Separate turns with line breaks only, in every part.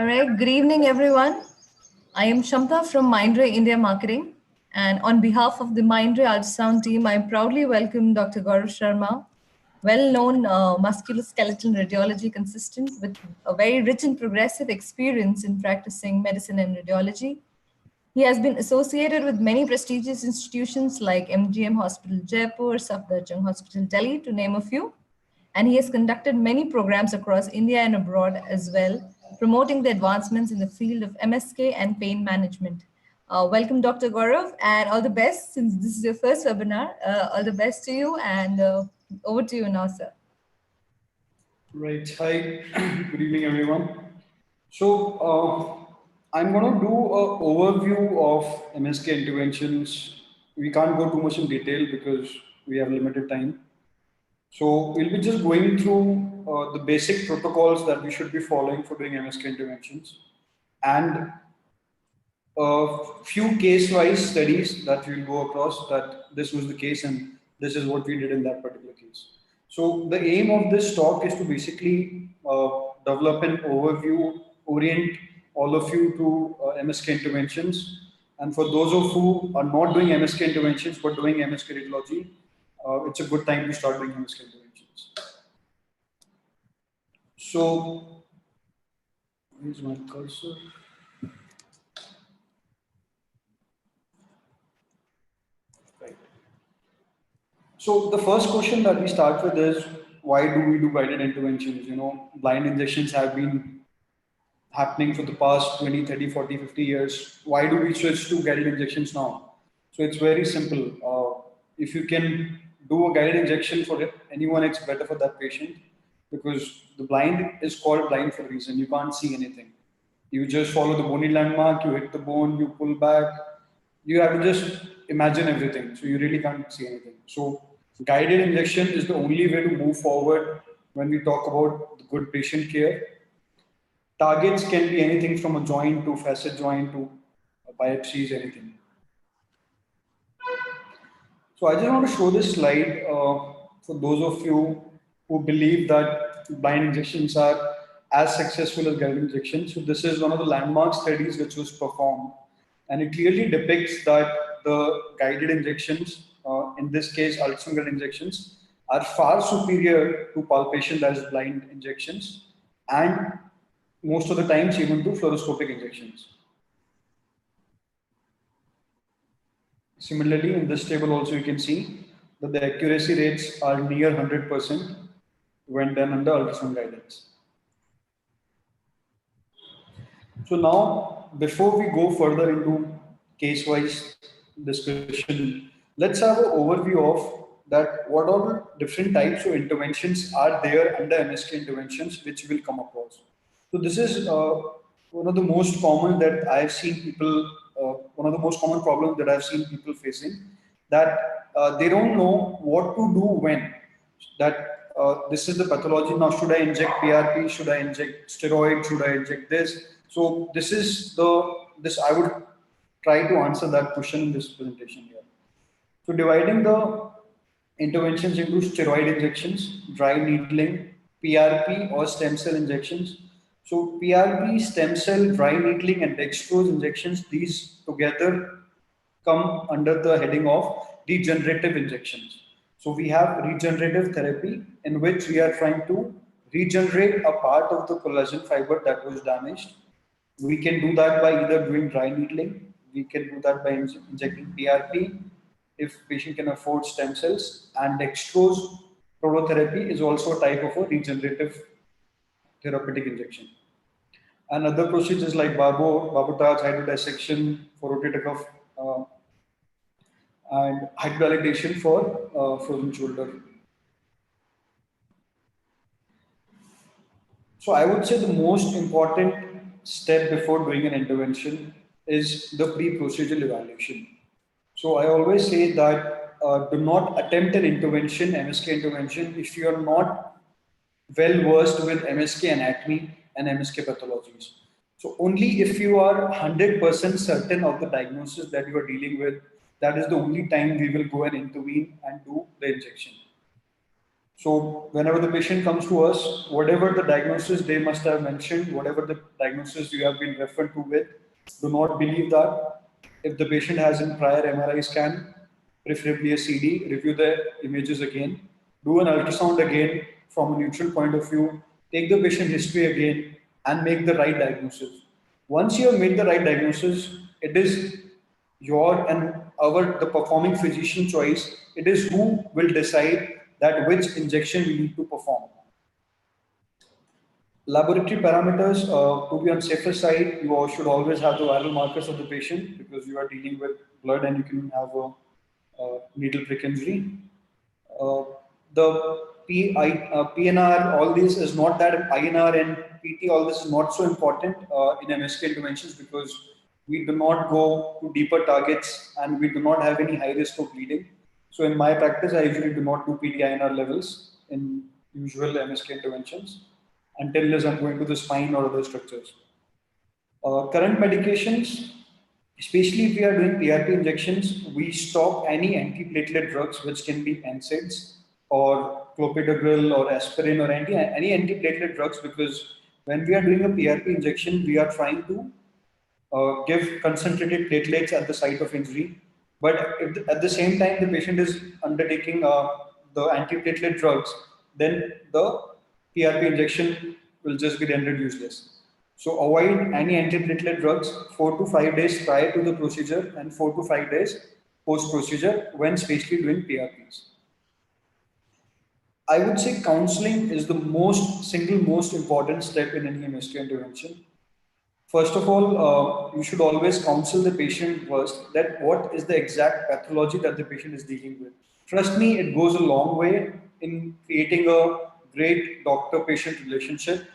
All right, good evening, everyone. I am Shamta from Mindray India Marketing. And on behalf of the Mindray Ultrasound team, I proudly welcome Dr. Gaurav Sharma, well-known musculoskeletal radiology consultant with a very rich and progressive experience in practicing medicine and radiology. He has been associated with many prestigious institutions like MGM Hospital Jaipur, Safdarjung Hospital Delhi, to name a few. And he has conducted many programs across India and abroad as well, promoting the advancements in the field of MSK and pain management. Welcome, Dr. Gaurav, and all the best since this is your first webinar. All the best to you, and over to you now, sir.
Right. Hi. Good evening, everyone. I'm going to do an overview of MSK interventions. We can't go too much in detail because we have limited time. So we'll be just going through the basic protocols that we should be following for doing MSK interventions and a few case-wise studies that we'll go across that this was the case and this is what we did in that particular case. So the aim of this talk is to basically develop an overview, orient all of you to MSK interventions. And for those of you who are not doing MSK interventions but doing MSK radiology, it's a good time to start doing MSK interventions. So, here's my cursor. Right. So the first question that we start with is, why do we do guided interventions? You know, blind injections have been happening for the past 20, 30, 40, 50 years. Why do we switch to guided injections now? So it's very simple. If you can do a guided injection for anyone, it's better for that patient because the blind is called blind for a reason. You can't see anything. You just follow the bony landmark, you hit the bone, you pull back. You have to just imagine everything. So you really can't see anything. So guided injection is the only way to move forward when we talk about the good patient care. Targets can be anything from a joint to facet joint to biopsies, anything. So I just want to show this slide for those of you who believe that blind injections are as successful as guided injections. So this is one of the landmark studies which was performed, and it clearly depicts that the guided injections, in this case ultrasound guided injections, are far superior to palpation, that is blind injections, and most of the times even to fluoroscopic injections. Similarly, in this table also you can see that the accuracy rates are near 100% when done under ultrasound guidance. So now, before we go further into case-wise discussion, let's have an overview of that what all different types of interventions are there under MSK interventions which will come across. So this is one of the most common that I've seen people, one of the most common problems that I've seen people facing, that they don't know what to do when. That this is the pathology. Now, should I inject PRP? Should I inject steroid? Should I inject this? So this is this I would try to answer that question in this presentation here. So dividing the interventions into steroid injections, dry needling, PRP or stem cell injections. So PRP, stem cell, dry needling and dextrose injections, these together come under the heading of regenerative injections. So we have regenerative therapy in which we are trying to regenerate a part of the collagen fiber that was damaged. We can do that by either doing dry needling, we can do that by injecting PRP, if patient can afford stem cells, and dextrose prototherapy is also a type of a regenerative therapeutic injection. And other procedures like Babotage hydrodissection for rotator cuff and hydrovalidation for frozen shoulder. So I would say the most important step before doing an intervention is the pre-procedural evaluation. So I always say that do not attempt an intervention, MSK intervention, if you are not well versed with MSK anatomy and MSK pathologies. So only if you are 100% certain of the diagnosis that you are dealing with, that is the only time we will go and intervene and do the injection. So whenever the patient comes to us, whatever the diagnosis they must have mentioned, whatever the diagnosis you have been referred to with, do not believe that. If the patient has a prior MRI scan, preferably a CD, review the images again, do an ultrasound again from a neutral point of view, take the patient history again, and make the right diagnosis. Once you have made the right diagnosis, it is your and our the performing physician choice. It is who will decide that which injection we need to perform. Laboratory parameters, to be on safer side, you should always have the viral markers of the patient because you are dealing with blood and you can have a needle prick injury. Uh, the PNR, all this is not that INR and PT, all this is not so important in MSK interventions because we do not go to deeper targets and we do not have any high risk of bleeding. So in my practice, I usually do not do PT INR levels in usual MSK interventions until I'm going to the spine or other structures. Current medications, especially if we are doing PRP injections, we stop any antiplatelet drugs, which can be NSAIDs or clopidogrel or aspirin or any antiplatelet drugs, because when we are doing a PRP injection, we are trying to give concentrated platelets at the site of injury. But if at the same time the patient is undertaking the antiplatelet drugs, then the PRP injection will just be rendered useless. So avoid any antiplatelet drugs 4 to 5 days prior to the procedure and 4 to 5 days post procedure when especially doing PRPs. I would say counseling is the single most important step in any MSK intervention. First of all, you should always counsel the patient first that what is the exact pathology that the patient is dealing with. Trust me, it goes a long way in creating a great doctor-patient relationship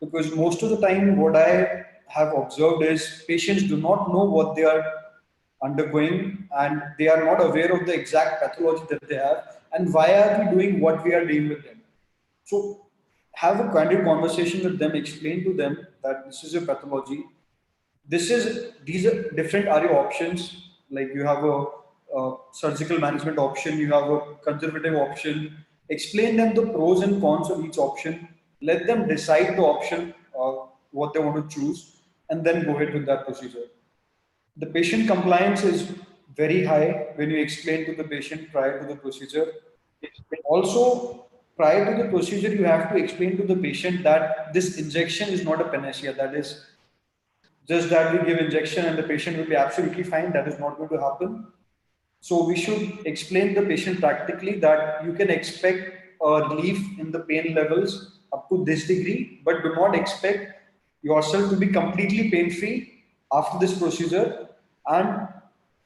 because most of the time what I have observed is patients do not know what they are undergoing and they are not aware of the exact pathology that they have and why are we doing what we are doing with them. So have a candid conversation with them, explain to them that this is a pathology. These are different are your options. Like you have a surgical management option, you have a conservative option. Explain them the pros and cons of each option. Let them decide the option what they want to choose, and then go ahead with that procedure. The patient compliance is very high when you explain to the patient prior to the procedure. Also, prior to the procedure, you have to explain to the patient that this injection is not a panacea. That is just that we give injection and the patient will be absolutely fine. That is not going to happen. So we should explain the patient practically that you can expect a relief in the pain levels up to this degree, but do not expect yourself to be completely pain free after this procedure. And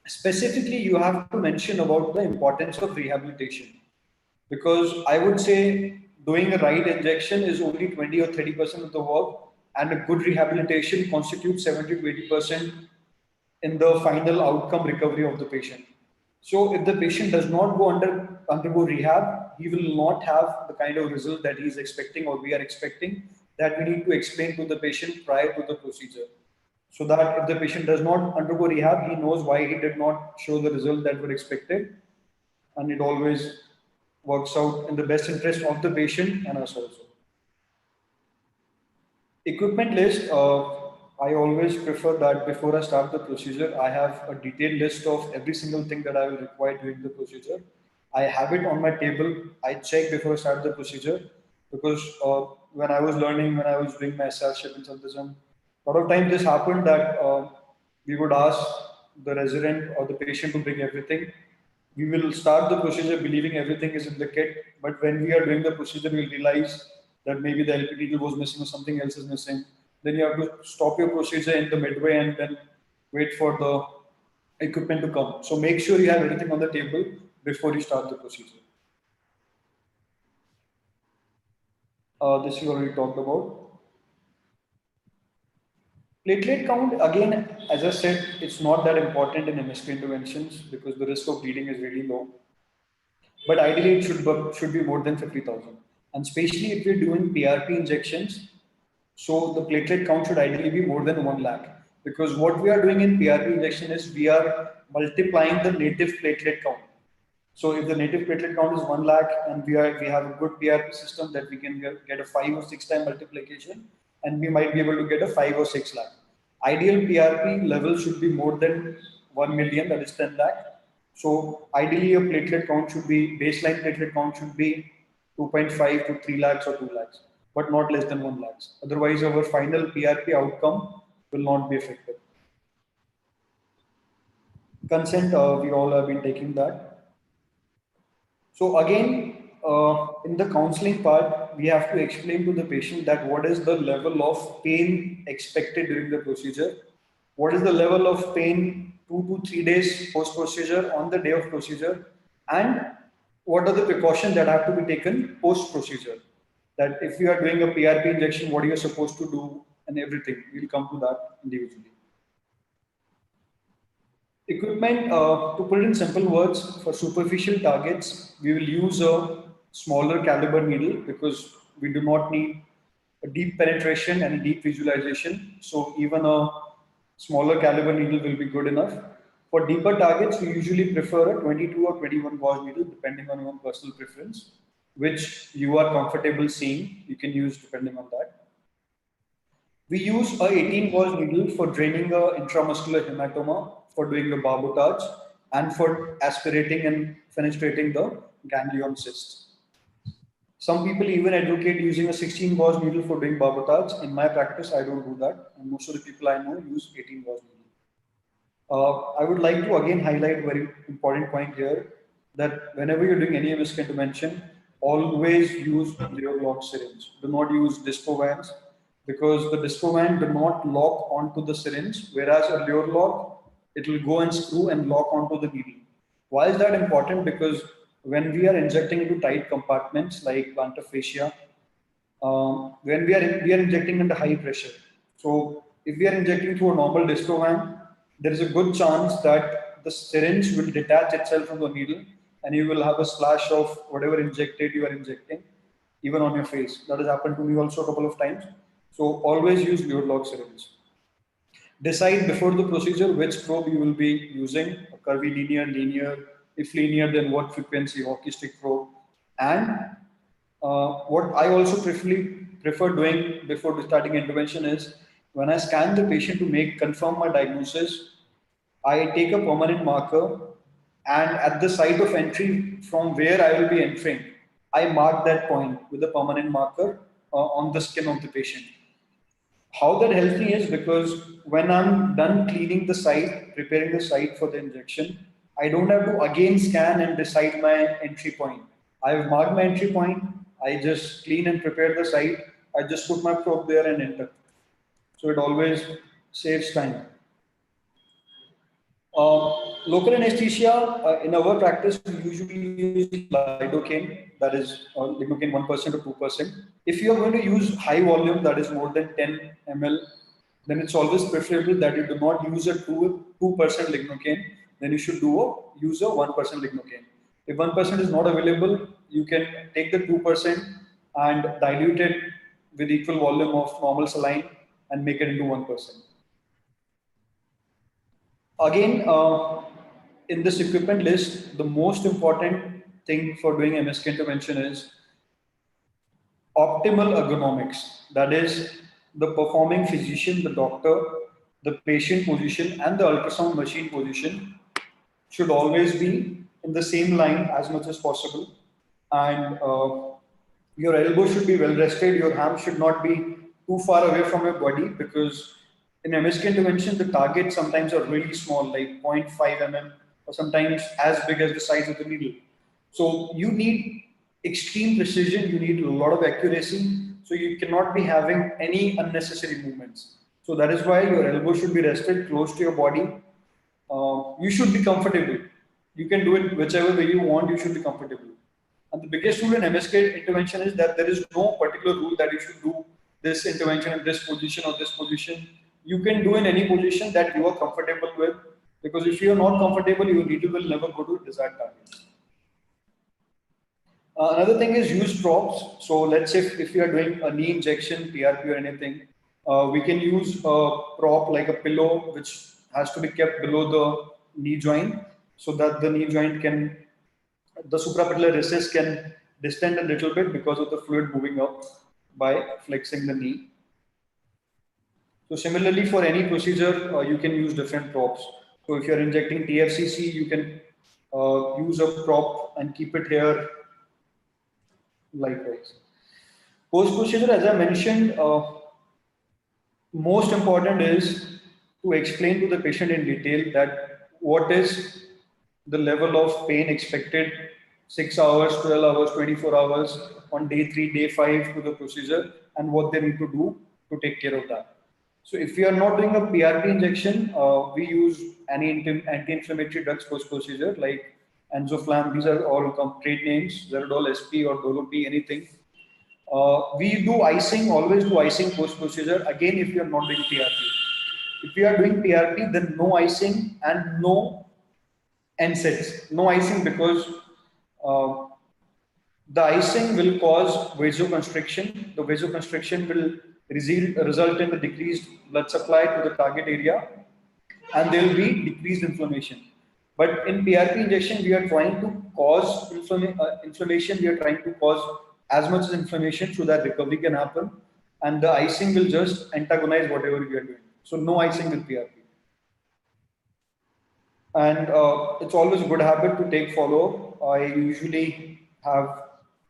specifically, you have to mention about the importance of rehabilitation because I would say doing a right injection is only 20 or 30% of the work, and a good rehabilitation constitutes 70 to 80% in the final outcome recovery of the patient. So if the patient does not undergo rehab, he will not have the kind of result that he is expecting or we are expecting that we need to explain to the patient prior to the procedure. So that if the patient does not undergo rehab, he knows why he did not show the result that were expected, and it always works out in the best interest of the patient and us also. Equipment list, I always prefer that before I start the procedure, I have a detailed list of every single thing that I will require during the procedure. I have it on my table. I check before I start the procedure because when I was learning, when I was doing my SRship in Santism, a lot of times this happened that we would ask the resident or the patient to bring everything. We will start the procedure believing everything is in the kit, but when we are doing the procedure, we'll realize that maybe the LP needle was missing or something else is missing. Then you have to stop your procedure in the midway and then wait for the equipment to come. So make sure you have everything on the table before you start the procedure. This we already talked about. Platelet count, again, as I said, it's not that important in MSK interventions because the risk of bleeding is really low. But ideally, it should be more than 50,000. And especially if we're doing PRP injections, so the platelet count should ideally be more than 1 lakh. Because what we are doing in PRP injection is we are multiplying the native platelet count. So if the native platelet count is 1 lakh and we have a good PRP system that we can get a 5 or 6 time multiplication, and we might be able to get a 5 or 6 lakh. Ideal PRP level should be more than 1 million, that is 10 lakh. So ideally, a platelet count should be, baseline platelet count should be 2.5 to 3 lakhs or 2 lakhs, but not less than 1 lakhs. Otherwise, our final PRP outcome will not be effective. Consent, we all have been taking that. So again, in the counseling part, we have to explain to the patient that what is the level of pain expected during the procedure, what is the level of pain 2 to 3 days post procedure on the day of procedure, and what are the precautions that have to be taken post procedure. That if you are doing a PRP injection, what you are supposed to do and everything. We'll come to that individually. Equipment, to put it in simple words, for superficial targets, we will use a smaller caliber needle because we do not need a deep penetration and a deep visualization. So even a smaller caliber needle will be good enough. For deeper targets, we usually prefer a 22 or 21 gauge needle, depending on your own personal preference, which you are comfortable seeing. You can use depending on that. We use a 18 gauge needle for draining a intramuscular hematoma, for doing the barbotage, and for aspirating and fenestrating the ganglion cysts. Some people even advocate using a 16 gauge needle for doing barbotage. In my practice, I don't do that, and most of the people I know use 18 gauge needle. I would like to again highlight a very important point here that whenever you're doing any MSK intervention, always use Leo lock syringe. Do not use Dispovans because the Dispovan do not lock onto the syringe, whereas a Leo lock, it will go and screw and lock onto the needle. Why is that important? Because when we are injecting into tight compartments like plantar fascia, when we are injecting under high pressure. So if we are injecting through a normal Distrovan, there is a good chance that the syringe will detach itself from the needle and you will have a splash of whatever injected you are injecting, even on your face. That has happened to me also a couple of times. So always use fluid lock syringe. Decide before the procedure which probe you will be using, a curvilinear, linear, if linear, then what frequency, hockey stick probe. And what I also prefer doing before starting intervention is when I scan the patient to confirm my diagnosis, I take a permanent marker and at the site of entry from where I will be entering, I mark that point with a permanent marker on the skin of the patient. How that helps me is because when I'm done cleaning the site, preparing the site for the injection, I don't have to again scan and decide my entry point. I've marked my entry point. I just clean and prepare the site. I just put my probe there and enter. So it always saves time. Local anesthesia, in our practice, we usually use lidocaine, that is lidocaine 1% or 2%. If you are going to use high volume, that is more than 10 ml, then it's always preferable that you do not use a 2% lignocaine, then you should use a 1% lignocaine. If 1% is not available, you can take the 2% and dilute it with equal volume of normal saline and make it into 1%. Again, in this equipment list, the most important thing for doing MSK intervention is optimal ergonomics. That is, the performing physician, the doctor, the patient position, and the ultrasound machine position should always be in the same line as much as possible. And your elbow should be well rested. Your ham should not be too far away from your body because in MSK intervention, the targets sometimes are really small, like 0.5 mm, or sometimes as big as the size of the needle. So you need extreme precision, you need a lot of accuracy, so you cannot be having any unnecessary movements. So that is why your elbow should be rested close to your body. You should be comfortable. You can do it whichever way you want, you should be comfortable. And the biggest rule in MSK intervention is that there is no particular rule that you should do this intervention in this position or this position. You can do in any position that you are comfortable with, because if you are not comfortable, your needle will never go to desired target. Another thing is use props. So let's say if you are doing a knee injection, PRP or anything, we can use a prop like a pillow, which has to be kept below the knee joint so that the knee joint can The suprapatellar recess can distend a little bit because of the fluid moving up by flexing the knee. So similarly, for any procedure, you can use different props. So if you're injecting TFCC, you can use a prop and keep it here likewise. Post procedure, as I mentioned, most important is to explain to the patient in detail that what is the level of pain expected 6 hours, 12 hours, 24 hours on day 3, day 5 to the procedure, and what they need to do to take care of that. So if we are not doing a PRP injection, we use any anti-inflammatory drugs post procedure like Enzoflam. These are all trade names, Zerodol SP or Dolo-P, anything. We do icing, always do icing post procedure. Again, if you are not doing PRP. If we are doing PRP, then no icing and no NSAIDs. No icing because uh, the icing will cause vasoconstriction. The vasoconstriction will result in the decreased blood supply to the target area, and there will be decreased inflammation. But in PRP injection, we are trying to cause inflammation. We are trying to cause as much as inflammation so that recovery can happen, and the icing will just antagonize whatever we are doing. So no icing with PRP. And it's always a good habit to take follow-up. I usually have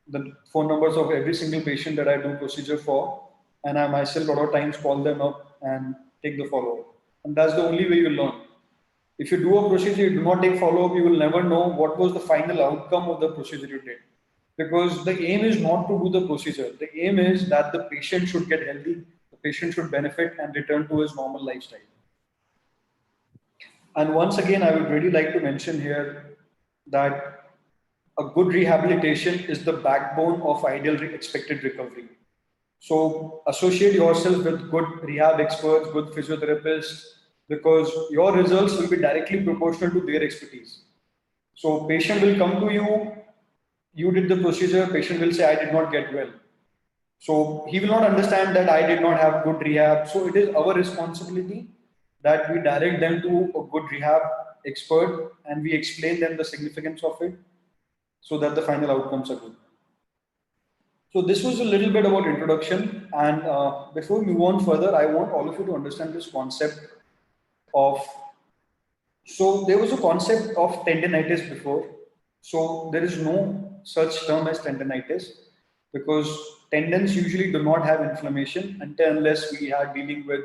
the phone numbers of every single patient that I do procedure for, and I myself a lot of times call them up and take the follow-up. And that's the only way you learn. If you do a procedure, you do not take follow-up, you will never know what was the final outcome of the procedure you did. Because the aim is not to do the procedure. The aim is that the patient should get healthy, the patient should benefit and return to his normal lifestyle. And once again, I would really like to mention here that a good rehabilitation is the backbone of ideal expected recovery. So associate yourself with good rehab experts, good physiotherapists, because your results will be directly proportional to their expertise. So patient will come to you, you did the procedure, patient will say, I did not get well. So he will not understand that I did not have good rehab. So it is our responsibility that we direct them to a good rehab expert and we explain them the significance of it so that the final outcomes are good. So this was a little bit about introduction, and before we move on further, I want all of you to understand this concept of, so there was a concept of tendinitis before. So there is no such term as tendinitis because tendons usually do not have inflammation until unless we are dealing with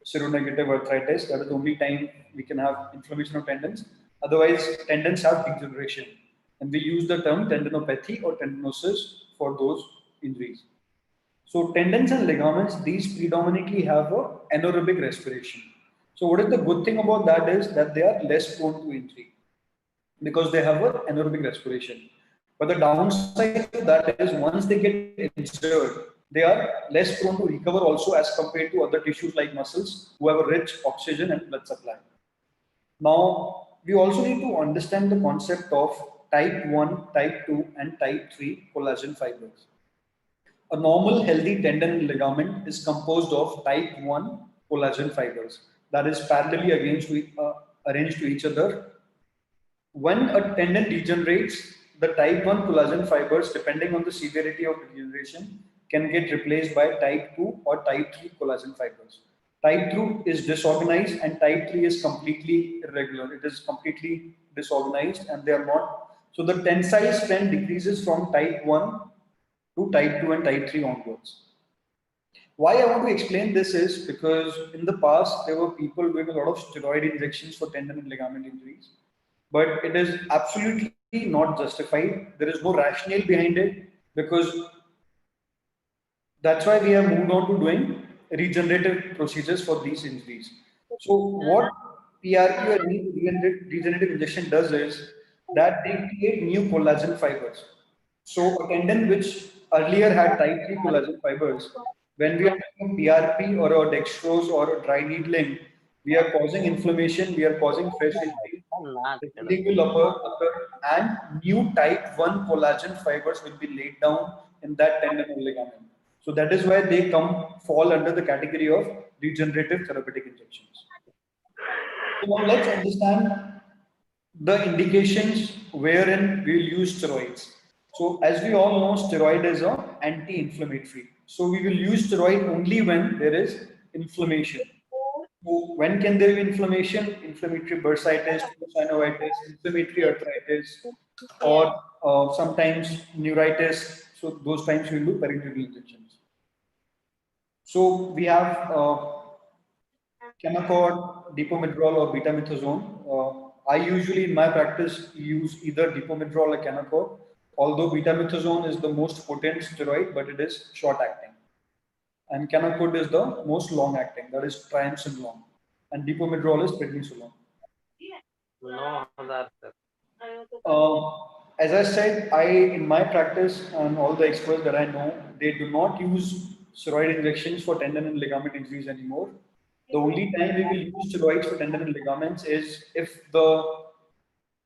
seronegative arthritis. That is the only time we can have inflammation of tendons. Otherwise, tendons have degeneration. And we use the term tendinopathy or tendinosis for those injuries. So tendons and ligaments, these predominantly have a anaerobic respiration. So what is the good thing about that is that they are less prone to injury because they have an anaerobic respiration. But the downside to that is once they get injured, they are less prone to recover also as compared to other tissues like muscles who have a rich oxygen and blood supply. Now, we also need to understand the concept of type 1, type 2 and type 3 collagen fibers. A normal healthy tendon ligament is composed of type 1 collagen fibers that is parallelly arranged to each other. When a tendon degenerates, the type 1 collagen fibers, depending on the severity of degeneration, can get replaced by type 2 or type 3 collagen fibers. Type 2 is disorganized and type 3 is completely irregular. It is completely disorganized and they are not. So the tensile strength decreases from type 1 to type 2 and type 3 onwards. Why I want to explain this is because in the past there were people doing a lot of steroid injections for tendon and ligament injuries, but it is absolutely not justified. There is no rationale behind it because that's why we have moved on to doing regenerative procedures for these injuries. So what PRP or regenerative injection does is that they create new collagen fibers. So a tendon which earlier had type 3 collagen fibers, when we are doing PRP or a dextrose or a dry needling, we are causing inflammation, we are causing fresh injury. The healing will occur and new type 1 collagen fibers will be laid down in that tendon or ligament. So that is why they fall under the category of regenerative therapeutic injections. So now let's understand the indications wherein we will use steroids. So as we all know, steroid is an anti-inflammatory. So we will use steroid only when there is inflammation. So when can there be inflammation? Inflammatory bursitis, synovitis, inflammatory arthritis, or sometimes neuritis. So those times we will do peritoneal injections. So we have Chemacort, Depomedrol, or betamethasone. I usually in my practice use either Depomedrol or Chemacort, although betamethasone is the most potent steroid, but it is short acting. And Chemacort is the most long acting, that is triamcinolone long. And Depomedrol is prednisolone.
No, that.
As I said, in my practice and all the experts that I know, they do not use steroid injections for tendon and ligament injuries anymore. The only time we will use steroids for tendon and ligaments is if the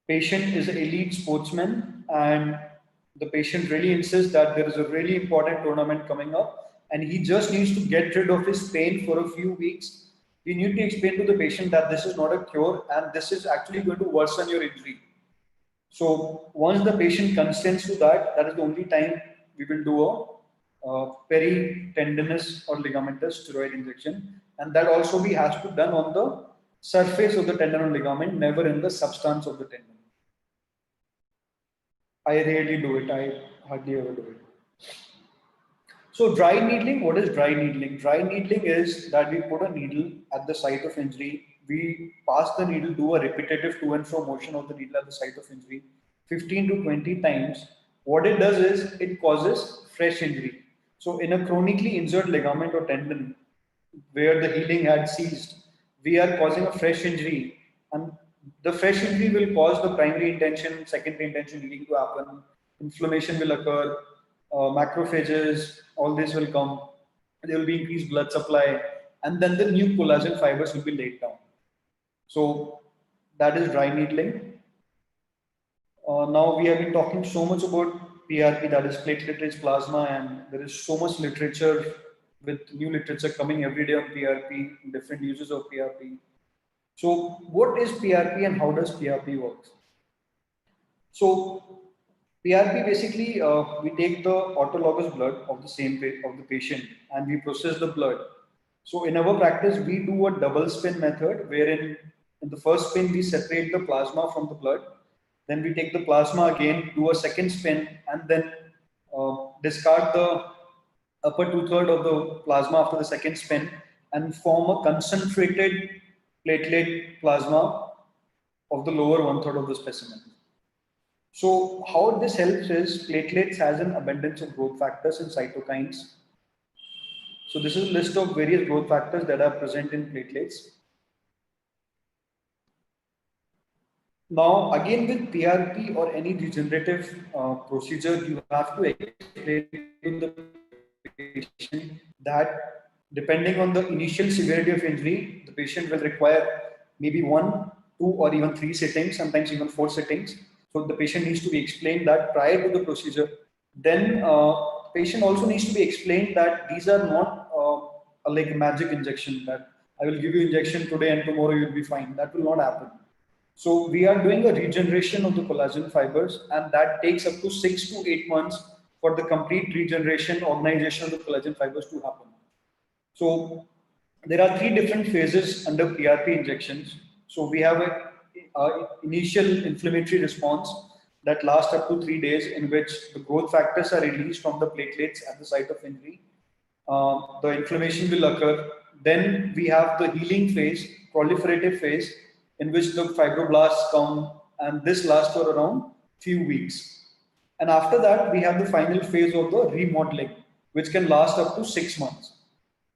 patient is an elite sportsman and the patient really insists that there is a really important tournament coming up and he just needs to get rid of his pain for a few weeks. We need to explain to the patient that this is not a cure and this is actually going to worsen your injury. So once the patient consents to that, that is the only time we will do a peritendinous or ligamentous steroid injection, and that also has to be done on the surface of the tendon or ligament, never in the substance of the tendon. I rarely do it. I hardly ever do it. So dry needling, what is dry needling? Dry needling is that we put a needle at the site of injury. We pass the needle, do a repetitive to and fro motion of the needle at the site of injury 15 to 20 times. What it does is it causes fresh injury. So in a chronically injured ligament or tendon where the healing had ceased, we are causing a fresh injury, and the fresh injury will cause the primary intention, secondary intention healing to happen. Inflammation will occur, macrophages, all this will come. There will be increased blood supply, and then the new collagen fibers will be laid down. So that is dry needling. Now we have been talking so much about PRP, that is platelet-rich plasma, and there is so much literature with new literature coming every day on PRP, different uses of PRP. So what is PRP and how does PRP work? So PRP basically, we take the autologous blood of the patient and we process the blood. So in our practice, we do a double spin method wherein in the first spin we separate the plasma from the blood. Then we take the plasma again, do a second spin, and then discard the upper 2/3 of the plasma after the second spin and form a concentrated platelet plasma of the lower 1/3 of the specimen. So how this helps is platelets has an abundance of growth factors and cytokines. So this is a list of various growth factors that are present in platelets. Now, again with PRP or any regenerative procedure, you have to explain to the patient that depending on the initial severity of injury, the patient will require maybe 1, 2, or even 3 sittings, sometimes even 4 sittings. So the patient needs to be explained that prior to the procedure. Then patient also needs to be explained that these are not like a magic injection that I will give you injection today and tomorrow you'll be fine. That will not happen. So we are doing a regeneration of the collagen fibers, and that takes up to 6 to 8 months for the complete regeneration, organization of the collagen fibers to happen. So there are 3 different phases under PRP injections. So we have a initial inflammatory response that lasts up to 3 days, in which the growth factors are released from the platelets at the site of injury. The inflammation will occur. Then we have the healing phase, proliferative phase, in which the fibroblasts come, and this lasts for around few weeks. And after that, we have the final phase of the remodeling, which can last up to 6 months.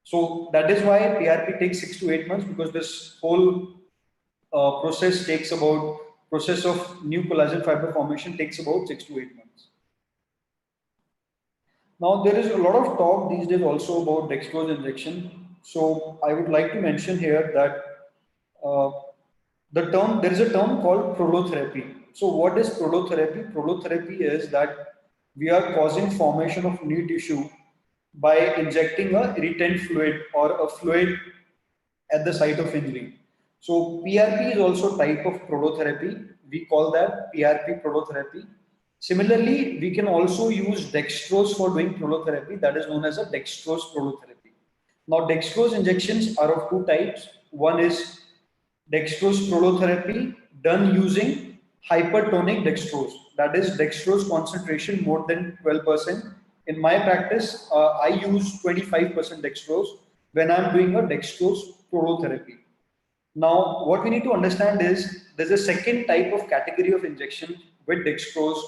So that is why PRP takes 6 to 8 months, because this whole process of new collagen fiber formation takes about 6 to 8 months. Now there is a lot of talk these days also about dextrose injection. So I would like to mention here that there is a term called prolotherapy. So what is prolotherapy? Prolotherapy is that we are causing formation of new tissue by injecting a irritant fluid or a fluid at the site of injury. So PRP is also a type of prolotherapy. we call that PRP prolotherapy. Similarly, we can also use dextrose for doing prolotherapy, that is known as a dextrose prolotherapy. Now, dextrose injections are of two types. One is dextrose prolotherapy done using hypertonic dextrose, that is dextrose concentration more than 12%. In my practice, I use 25% dextrose when I'm doing a dextrose prolotherapy. Now, what we need to understand is there's a second type of category of injection with dextrose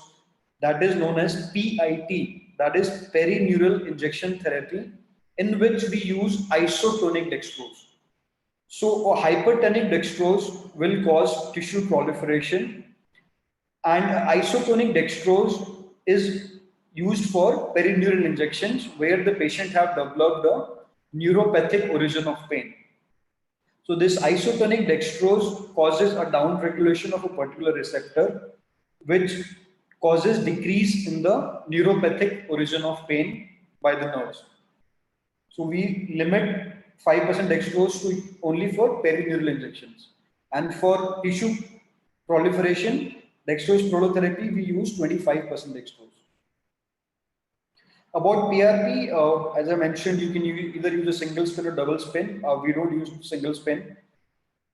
that is known as PIT, that is perineural injection therapy, in which we use isotonic dextrose. So, a hypertonic dextrose will cause tissue proliferation, and isotonic dextrose is used for perineural injections where the patient have developed a neuropathic origin of pain. So this isotonic dextrose causes a downregulation of a particular receptor, which causes decrease in the neuropathic origin of pain by the nerves. So we limit 5% dextrose to only for perineural injections. And for tissue proliferation, dextrose prolotherapy, we use 25% dextrose. About PRP, as I mentioned, you can either use a single spin or double spin. We don't use single spin.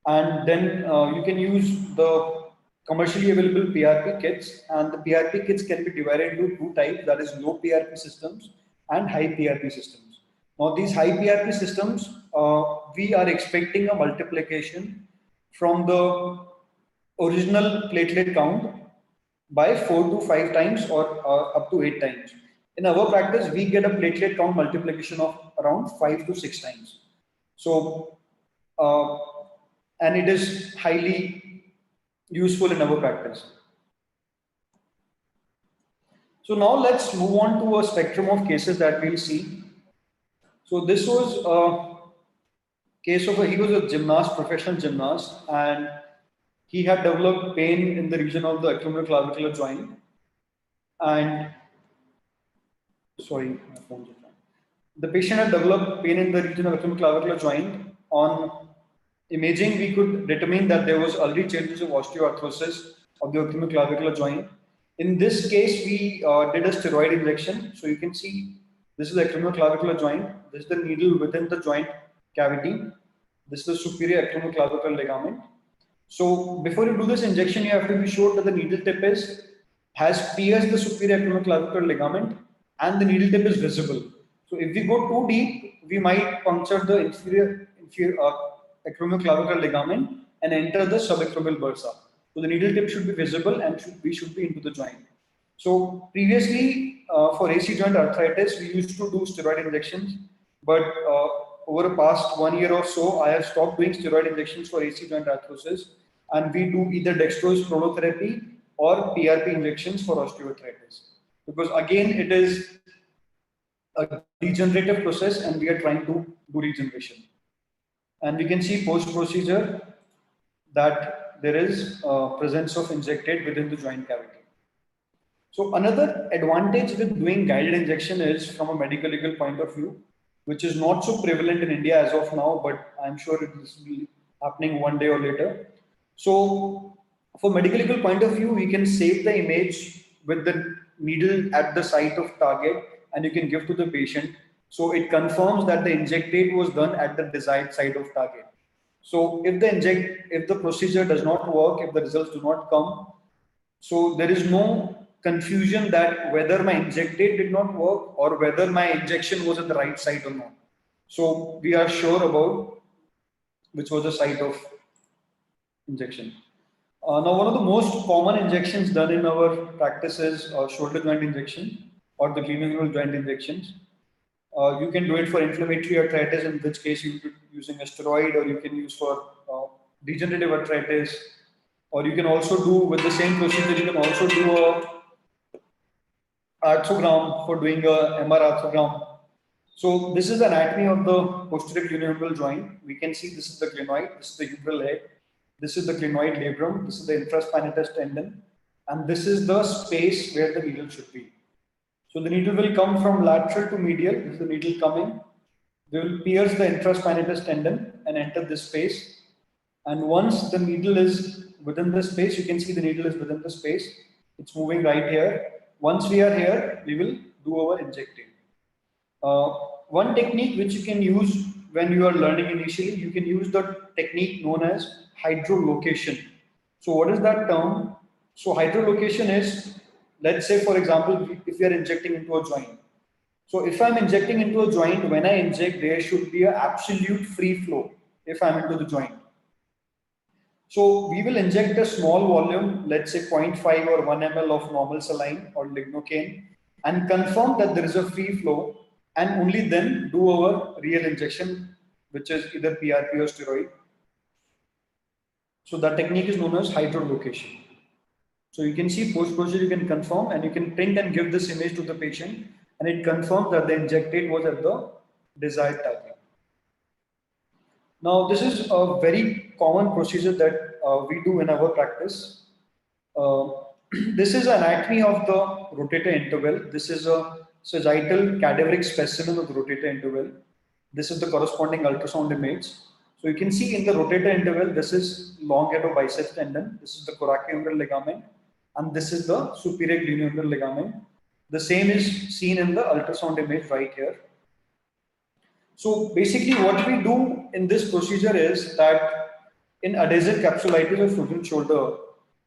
And then you can use the commercially available PRP kits, and the PRP kits can be divided into two types, that is low PRP systems and high PRP systems. Now these high PRP systems, we are expecting a multiplication from the original platelet count by 4 to 5 times or up to 8 times. In our practice, we get a platelet count multiplication of around 5 to 6 times. So, and it is highly useful in our practice. So now let's move on to a spectrum of cases that we'll see. So this was a case of he was a gymnast, professional gymnast, and he had developed pain in the region of the acromioclavicular joint. And sorry, my phone's on. The patient had developed pain in the region of acromioclavicular joint. On imaging, we could determine that there was early changes of osteoarthrosis of the acromioclavicular joint. In this case, we did a steroid injection. So you can see this is the acromioclavicular joint. This is the needle within the joint cavity. This is the superior acromioclavicular ligament. So before you do this injection, you have to be sure that the needle tip has pierced the superior acromioclavicular ligament and the needle tip is visible. So if we go too deep, we might puncture the inferior acromioclavicular ligament and enter the subacromial bursa. So the needle tip should be visible and we should be into the joint. So previously for AC joint arthritis, we used to do steroid injections, but over the past 1 year or so, I have stopped doing steroid injections for AC joint arthrosis, and we do either dextrose prolotherapy or PRP injections for osteoarthritis. Because again, it is a degenerative process and we are trying to do regeneration. And we can see post-procedure that there is presence of injectate within the joint cavity. So another advantage with doing guided injection is from a medical legal point of view, which is not so prevalent in India as of now, but I'm sure it will be happening one day or later. So for medical legal point of view, we can save the image with the needle at the site of target and you can give to the patient. So it confirms that the injectate was done at the desired site of target. So if the procedure does not work, if the results do not come, so there is no confusion that whether my injectate did not work or whether my injection was at the right site or not. So we are sure about which was the site of injection. Now, one of the most common injections done in our practice is shoulder joint injection or the glenohumeral joint injections. You can do it for inflammatory arthritis, in which case you could be using a steroid, or you can use for degenerative arthritis, or you can also do with the same procedure, you can also do a arthrogram for doing a MR arthrogram. So this is the anatomy of the posterior glenohumeral joint. We can see this is the glenoid, this is the humeral head, this is the glenoid labrum, this is the infraspinatus tendon, and this is the space where the needle should be. So the needle will come from lateral to medial. This is the needle coming. They will pierce the infraspinatus tendon and enter this space. And once the needle is within the space. You can see the needle is within the space. It's moving right here. Once we are here, we will do our injecting. One technique which you can use when you are learning initially, you can use the technique known as hydrolocation. So what is that term? So hydrolocation is, let's say for example, if you are injecting into a joint. So if I'm injecting into a joint, when I inject, there should be an absolute free flow if I'm into the joint. So we will inject a small volume, let's say 0.5 or 1 ml of normal saline or lignocaine, and confirm that there is a free flow, and only then do our real injection, which is either PRP or steroid. So that technique is known as hydrolocation. So you can see post-procedure, you can confirm, and you can print and give this image to the patient, and it confirms that the injected was at the desired timing. Now, this is a very common procedure that we do in our practice. This is anatomy of the rotator interval. This is a sagittal cadaveric specimen of the rotator interval. This is the corresponding ultrasound image. So you can see in the rotator interval, this is long head of biceps tendon. This is the coracohumeral ligament, and this is the superior glenohumeral ligament. The same is seen in the ultrasound image right here. So basically what we do in this procedure is that in adhesive capsulitis of frozen shoulder,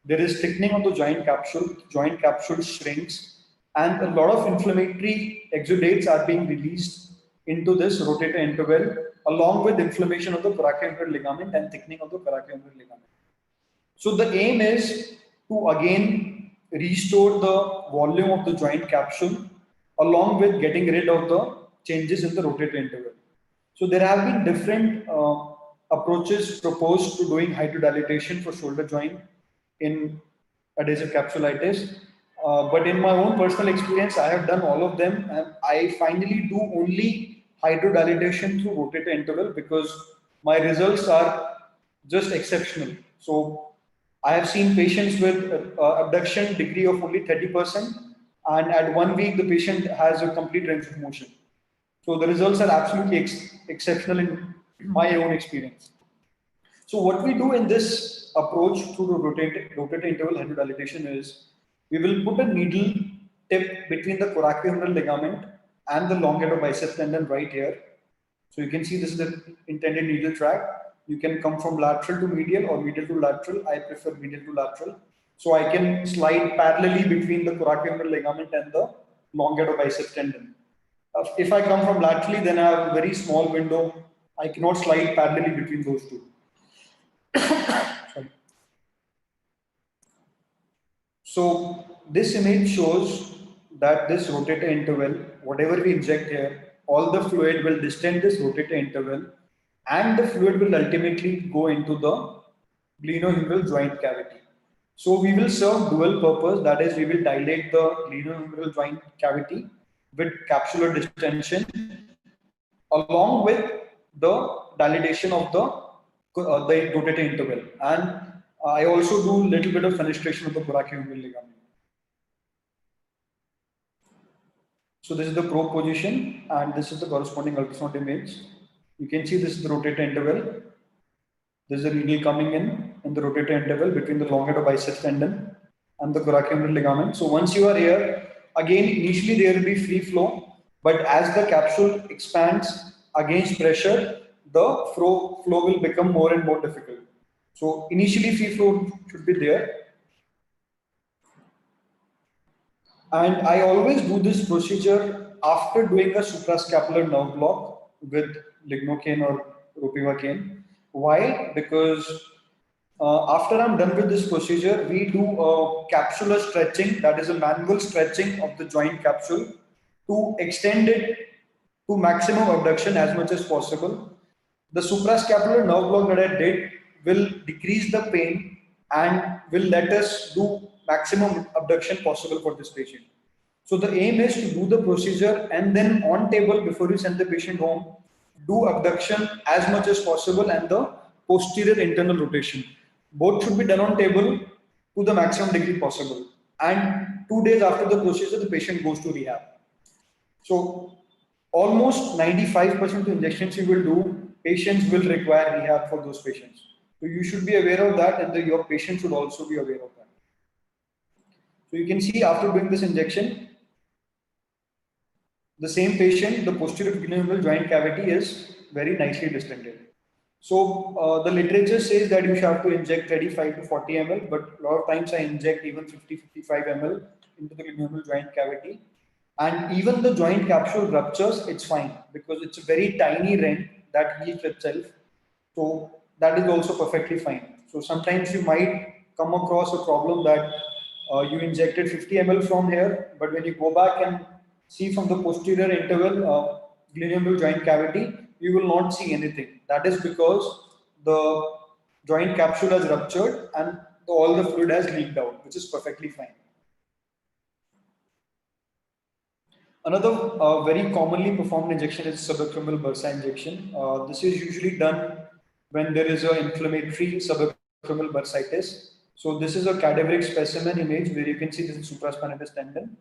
there is thickening of the joint capsule shrinks, and a lot of inflammatory exudates are being released into this rotator interval, along with inflammation of the coracohumeral ligament and thickening of the coracohumeral ligament. So the aim is to again restore the volume of the joint capsule, along with getting rid of the changes in the rotator interval. So there have been different approaches proposed to doing hydrodilation for shoulder joint in adhesive capsulitis. But in my own personal experience, I have done all of them, and I finally do only hydrodilation through rotator interval because my results are just exceptional. So I have seen patients with abduction degree of only 30%, and at 1 week, the patient has a complete range of motion. So the results are absolutely exceptional in my own experience. So what we do in this approach through the rotator interval hydrodilation is, we will put a needle tip between the coracohumeral ligament and the long head of biceps tendon right here. So you can see this is the intended needle track. You can come from lateral to medial or medial to lateral. I prefer medial to lateral. So I can slide parallelly between the coracohumeral ligament and the long head of biceps tendon. If I come from laterally, then I have a very small window. I cannot slide parallelly between those two. Sorry. So this image shows that this rotator interval, whatever we inject here, all the fluid will distend this rotator interval, and the fluid will ultimately go into the glenohumeral joint cavity. So we will serve dual purpose, that is, we will dilate the glenohumeral joint cavity with capsular distension, along with the dilatation of the rotator interval, and I also do little bit of fenestration of the coracohumeral ligament. So this is the probe position, and this is the corresponding ultrasound image. You can see this is the rotator interval. There is a needle coming in the rotator interval between the long head of biceps tendon and the coracohumeral ligament. So once you are here, again initially there will be free flow, but as the capsule expands against pressure, the flow will become more and more difficult. So initially free flow should be there. And I always do this procedure after doing a suprascapular nerve block with lignocaine or ropivacaine. Why? Because after I'm done with this procedure, we do a capsular stretching, that is a manual stretching of the joint capsule to extend it to maximum abduction as much as possible. The suprascapular nerve block that I did will decrease the pain and will let us do maximum abduction possible for this patient. So the aim is to do the procedure and then on table before you send the patient home, do abduction as much as possible and the posterior internal rotation. Both should be done on table to the maximum degree possible. And 2 days after the procedure, the patient goes to rehab. So almost 95% of injections you will do, patients will require rehab for those patients, So you should be aware of that, and your patient should also be aware of that. So you can see after doing this injection, the same patient, the posterior glenohumeral joint cavity is very nicely distended. So the literature says that you should have to inject 35 to 40 ml, but a lot of times I inject even 50-55 ml into the glenohumeral joint cavity. And even the joint capsule ruptures, it's fine because it's a very tiny rent that heals itself. So that is also perfectly fine. So sometimes you might come across a problem that you injected 50 ml from here, but when you go back and see from the posterior interval glenohumeral joint cavity, you will not see anything. That is because the joint capsule has ruptured and all the fluid has leaked out, which is perfectly fine. Another very commonly performed injection is subacromial bursa injection. This is usually done when there is an inflammatory subacromial bursitis. So this is a cadaveric specimen image where you can see this is supraspinatus tendon,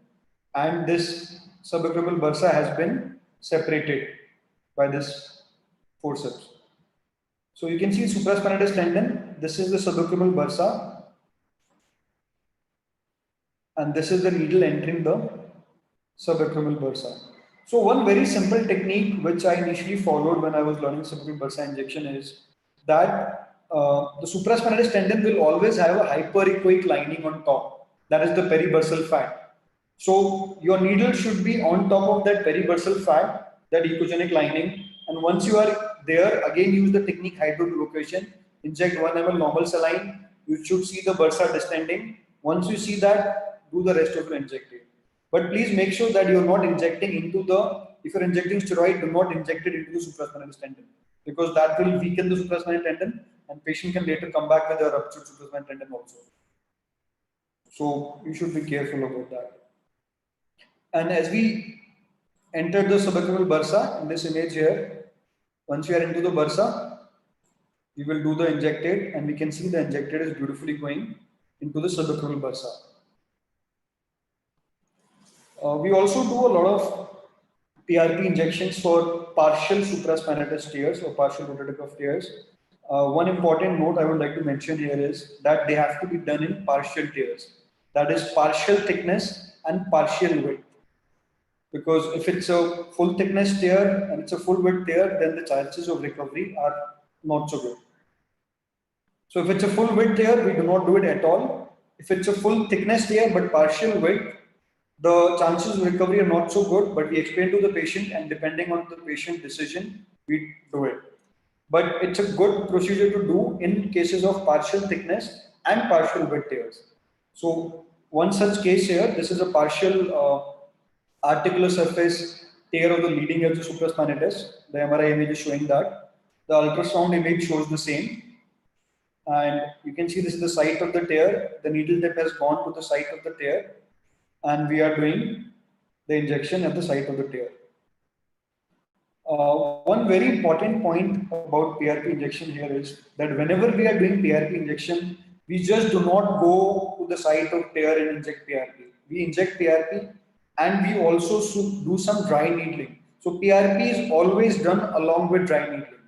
and this subacromial bursa has been separated by this forceps. So you can see supraspinatus tendon. This is the subacromial bursa, and this is the needle entering the subacromial bursa. So one very simple technique which I initially followed when I was learning subacromial bursa injection is that the supraspinatus tendon will always have a hyperechoic lining on top. That is the peribursal fat. So your needle should be on top of that peribursal fat, that echogenic lining. And once you are there, again use the technique hydrocollocation. Inject 1 ml normal saline. You should see the bursa distending. Once you see that, do the rest of your injecting. But please make sure that you're not injecting into the, if you're injecting steroid, do not inject it into the supraspinatus tendon, because that will weaken the supraspinal tendon and patient can later come back with a ruptured supraspinal tendon also. So you should be careful about that. And as we enter the subacromial bursa in this image here, once we are into the bursa, we will do the injected and we can see the injected is beautifully going into the subacromial bursa. We also do a lot of PRP injections for partial supraspinatus tears or partial rotator cuff tears. One important note I would like to mention here is that they have to be done in partial tears. That is partial thickness and partial width. Because if it's a full thickness tear and it's a full width tear, then the chances of recovery are not so good. So if it's a full width tear, we do not do it at all. If it's a full thickness tear but partial width, the chances of recovery are not so good, but we explain to the patient, and depending on the patient decision, we do it. But it's a good procedure to do in cases of partial thickness and partial width tears. So one such case here, this is a partial articular surface tear of the leading edge of supraspinatus. The MRI image is showing that. The ultrasound image shows the same. And you can see this is the site of the tear. The needle tip has gone to the site of the tear, and we are doing the injection at the site of the tear. One very important point about PRP injection here is that whenever we are doing PRP injection, we just do not go to the site of tear and inject PRP. We inject PRP and we also do some dry needling. So PRP is always done along with dry needling.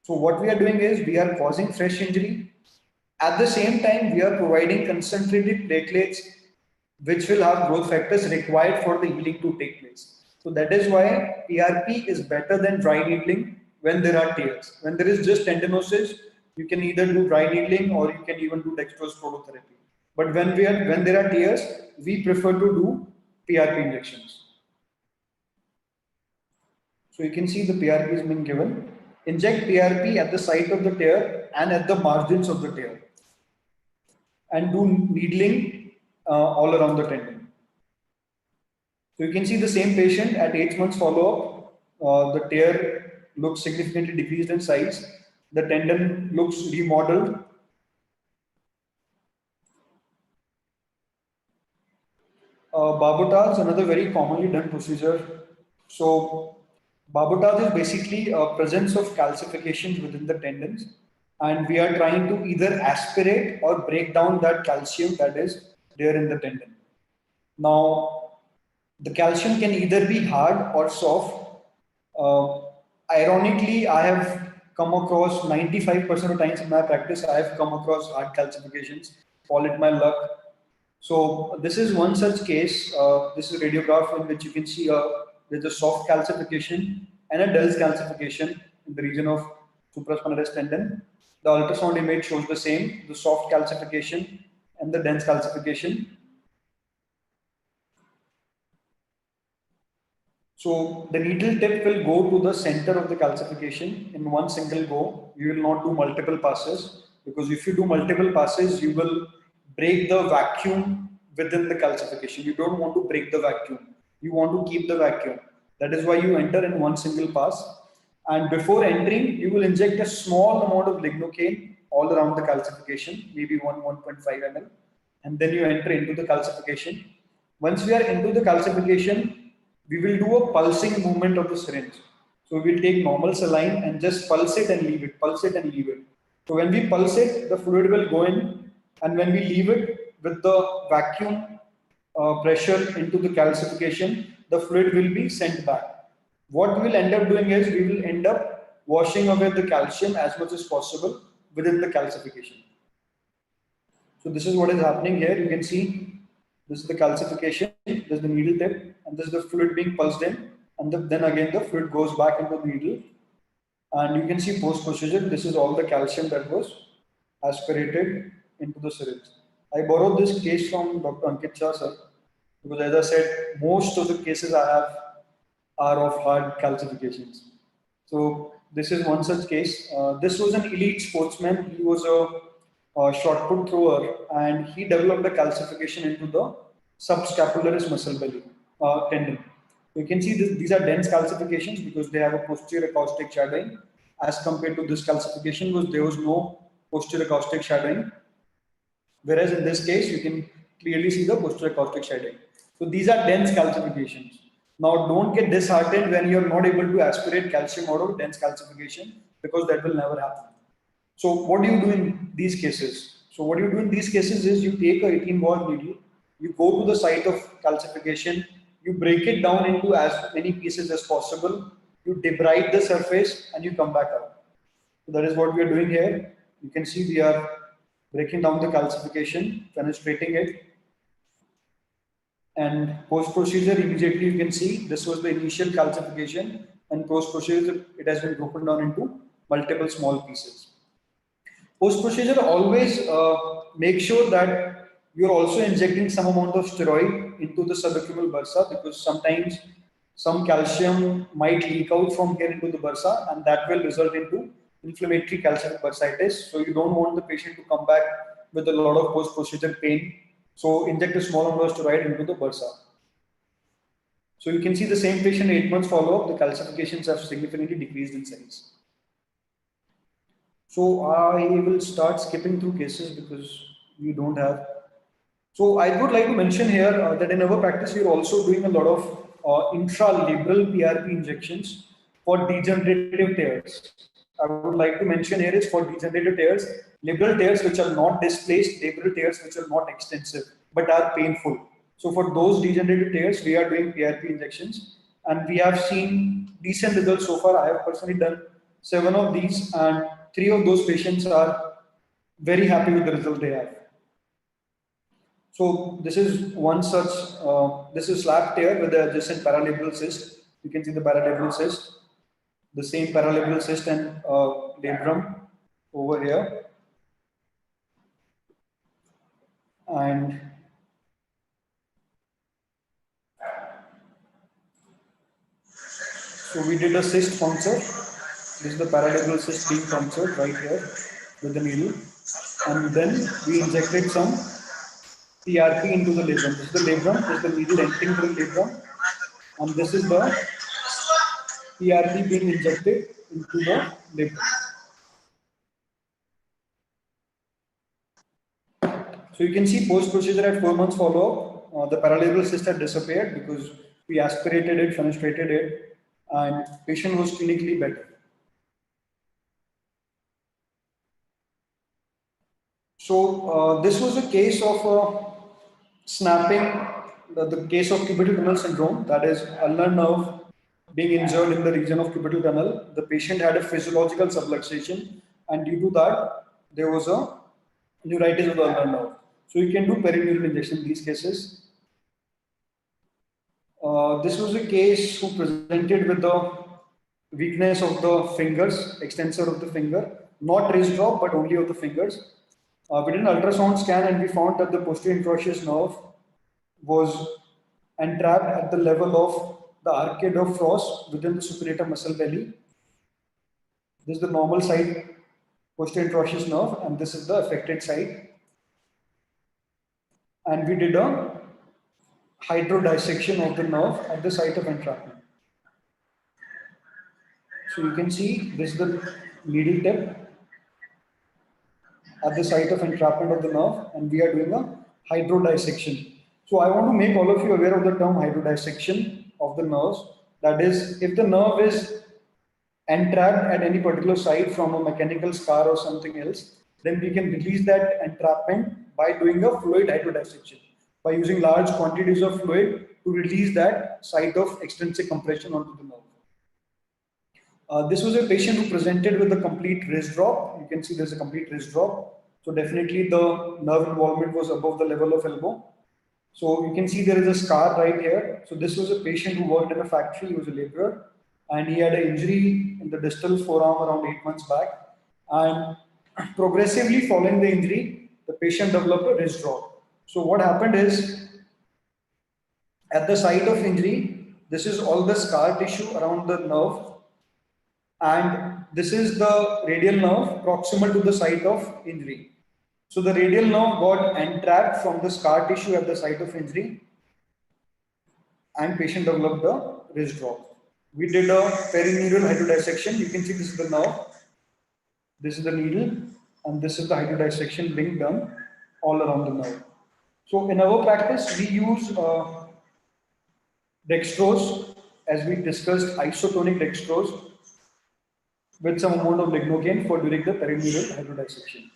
So what we are doing is we are causing fresh injury. At the same time, we are providing concentrated platelets which will have growth factors required for the healing to take place. So that is why PRP is better than dry needling when there are tears. When there is just tendinosis, you can either do dry needling or you can even do dextrose prototherapy. But when there are tears, we prefer to do PRP injections. So you can see the PRP is being given. Inject PRP at the site of the tear and at the margins of the tear, and do needling all around the tendon. So you can see the same patient at 8 months follow-up. The tear looks significantly decreased in size. The tendon looks remodeled. Barbotage is another very commonly done procedure. So barbotage is basically a presence of calcifications within the tendons, and we are trying to either aspirate or break down that calcium that is there in the tendon. Now, the calcium can either be hard or soft. Ironically, I have come across 95% of times in my practice, I have come across hard calcifications, call it my luck. So this is one such case. This is a radiograph in which you can see there's a soft calcification and a dense calcification in the region of supraspinatus tendon. The ultrasound image shows the same, the soft calcification and the dense calcification. So the needle tip will go to the center of the calcification in one single go. You will not do multiple passes, because if you do multiple passes, you will break the vacuum within the calcification. You don't want to break the vacuum. You want to keep the vacuum. That is why you enter in one single pass. And before entering, you will inject a small amount of lignocaine all around the calcification, maybe 1.5 ml. And then you enter into the calcification. Once we are into the calcification, we will do a pulsing movement of the syringe. So we'll take normal saline and just pulse it and leave it, pulse it and leave it. So when we pulse it, the fluid will go in, and when we leave it with the vacuum pressure into the calcification, the fluid will be sent back. What we'll end up doing is we will end up washing away the calcium as much as possible within the calcification. So this is what is happening here. You can see this is the calcification, this is the needle tip, and this is the fluid being pulsed in, and then again the fluid goes back into the needle. And you can see post-procedure, this is all the calcium that was aspirated into the syringe. I borrowed this case from Dr. Ankit Shah, sir, because as I said, most of the cases I have are of hard calcifications. So this is one such case. This was an elite sportsman. He was a shot put thrower, and he developed a calcification into the subscapularis muscle belly tendon. You can see these are dense calcifications because they have a posterior acoustic shadowing, as compared to this calcification because there was no posterior acoustic shadowing. Whereas in this case, you can clearly see the posterior acoustic shadowing. So these are dense calcifications. Now don't get disheartened when you're not able to aspirate calcium out of dense calcification, because that will never happen. So what do you do in these cases? So what you do in these cases is you take a 18-ball needle, you go to the site of calcification, you break it down into as many pieces as possible, you debride the surface, and you come back out. So that is what we are doing here. You can see we are breaking down the calcification, penetrating it, and post-procedure immediately you can see this was the initial calcification, and post-procedure it has been broken down into multiple small pieces. Post-procedure always make sure that you're also injecting some amount of steroid into the subaqueal bursa, because sometimes some calcium might leak out from here into the bursa, and that will result into inflammatory calcific bursitis. So you don't want the patient to come back with a lot of post-procedure pain. So inject a small amount of steroid into the bursa. So you can see the same patient 8 months follow-up, the calcifications have significantly decreased in size. So I will start skipping through cases because we don't have. So I would like to mention here that in our practice, we are also doing a lot of intralabral PRP injections for degenerative tears. I would like to mention here is for degenerative tears, labral tears which are not displaced, labral tears which are not extensive but are painful. So for those degenerative tears, we are doing PRP injections, and we have seen decent results so far. I have personally done 7 of these, and 3 of those patients are very happy with the result they have. So this is one such, this is slap tear with the adjacent paralabral cyst. You can see the paralabral cyst, the same paralabral cyst and labrum over here. And so we did a cyst puncture. This is the paralabral cyst being punctured right here with the needle. And then we injected some PRP into the labrum. This is the labrum, this is the needle entering through the labrum. And this is the PRP being injected into the labrum. So you can see post-procedure at 4 months follow-up, the paralabral cyst had disappeared because we aspirated it, fenestrated it, and patient was clinically better. So this was a case of snapping, the case of cubital tunnel syndrome, that is ulnar nerve being injured in the region of cubital tunnel. The patient had a physiological subluxation, and due to that, there was a neuritis of the ulnar nerve. So you can do perineural injection in these cases. This was a case who presented with the weakness of the fingers, extensor of the finger, not wrist drop, but only of the fingers. We did an ultrasound scan and we found that the posterior introitious nerve was entrapped at the level of the arcade of Frost within the supinator muscle belly. This is the normal side posterior introitious nerve, and this is the affected side. And we did a hydrodissection of the nerve at the site of entrapment. So you can see this is the needle tip at the site of entrapment of the nerve, and we are doing a hydrodissection. So I want to make all of you aware of the term hydrodissection of the nerves. That is, if the nerve is entrapped at any particular site from a mechanical scar or something else, then we can release that entrapment by doing a fluid hydrodissection, by using large quantities of fluid to release that site of extrinsic compression onto the nerve. This was a patient who presented with a complete wrist drop. You can see there's a complete wrist drop. So definitely the nerve involvement was above the level of elbow. So you can see there is a scar right here. So this was a patient who worked in a factory. He was a laborer, and he had an injury in the distal forearm around 8 months back. And progressively following the injury, the patient developed a wrist drop. So what happened is, at the site of injury, this is all the scar tissue around the nerve, and this is the radial nerve proximal to the site of injury. So the radial nerve got entrapped from the scar tissue at the site of injury, and patient developed the wrist drop. We did a perineural hydrodissection. You can see this is the nerve, this is the needle, and this is the hydrodissection being done all around the nerve. So in our practice, we use dextrose, as we discussed, isotonic dextrose with some amount of lignocaine for during the perineural hydrodissection.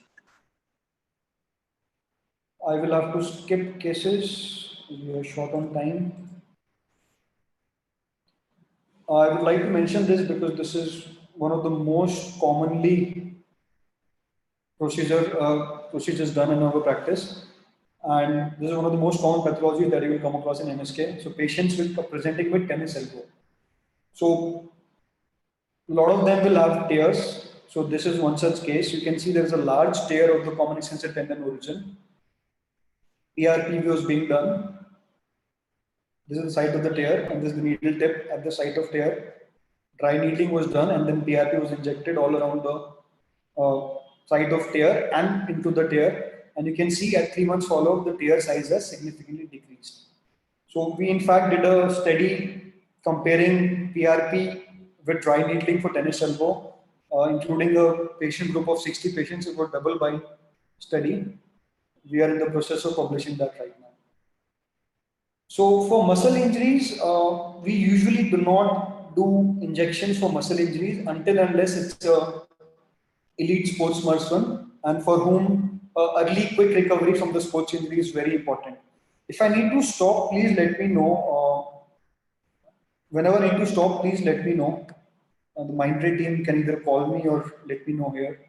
I will have to skip cases. We are short on time. I would like to mention this because this is one of the most commonly procedures done in our practice, and this is one of the most common pathologies that you will come across in MSK. So patients presenting with tennis elbow. So a lot of them will have tears. So this is one such case. You can see there is a large tear of the common extensor tendon origin. PRP was being done. This is the site of the tear, and this is the needle tip at the site of tear. Dry needling was done, and then PRP was injected all around the site of tear and into the tear. And you can see at 3 months follow-up, the tear size has significantly decreased. So we in fact did a study comparing PRP with dry needling for tennis elbow, including a patient group of 60 patients. It was double blind study. We are in the process of publishing that right now. So for muscle injuries, we usually do not do injections for muscle injuries until unless it's a elite sports person, and for whom early quick recovery from the sports injury is very important. If I need to stop, please let me know. Whenever I need to stop, please let me know. The Mindray team can either call me or let me know here.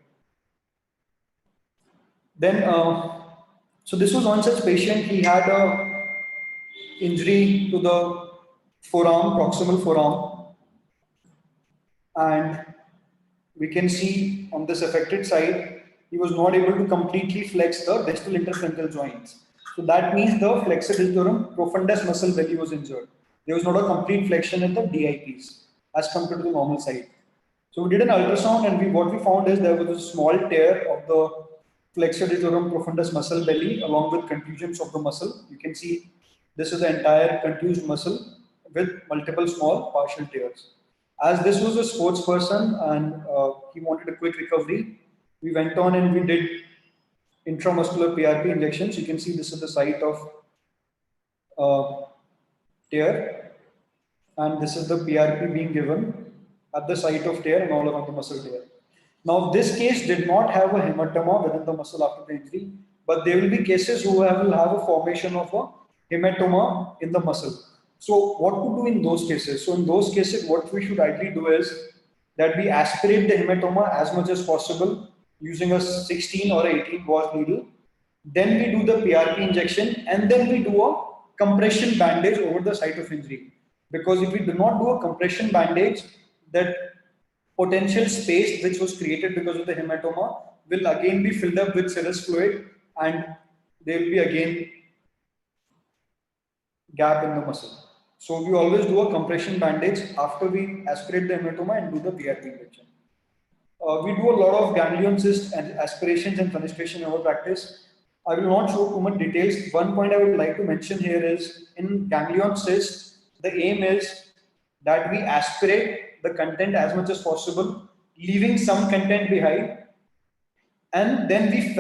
Then, so this was one such patient. He had a injury to the forearm, proximal forearm, and we can see on this affected side, he was not able to completely flex the distal interphalangeal joints. So that means the flexor digitorum profundus muscle belly was injured. There was not a complete flexion in the DIPs as compared to the normal side. So we did an ultrasound, and what we found is there was a small tear of the flexor digitorum profundus muscle belly along with contusions of the muscle. You can see this is the entire contused muscle with multiple small partial tears. As this was a sports person and he wanted a quick recovery, we went on and we did intramuscular PRP injections. You can see this is the site of tear, and this is the PRP being given at the site of tear and all around the muscle tear. Now, this case did not have a hematoma within the muscle after the injury, but there will be cases who will have a formation of a hematoma in the muscle. So what to do in those cases? So in those cases, what we should ideally do is that we aspirate the hematoma as much as possible using a 16 or 18 gauge needle. Then we do the PRP injection, and then we do a compression bandage over the site of injury. Because if we do not do a compression bandage, that potential space which was created because of the hematoma will again be filled up with serous fluid, and there will be again gap in the muscle. So we always do a compression bandage after we aspirate the hematoma and do the PRP injection. We do a lot of ganglion cyst and aspirations and fenestration in our practice. I will not show too much details. One point I would like to mention here is in ganglion cyst, the aim is that we aspirate the content as much as possible, leaving some content behind, and then we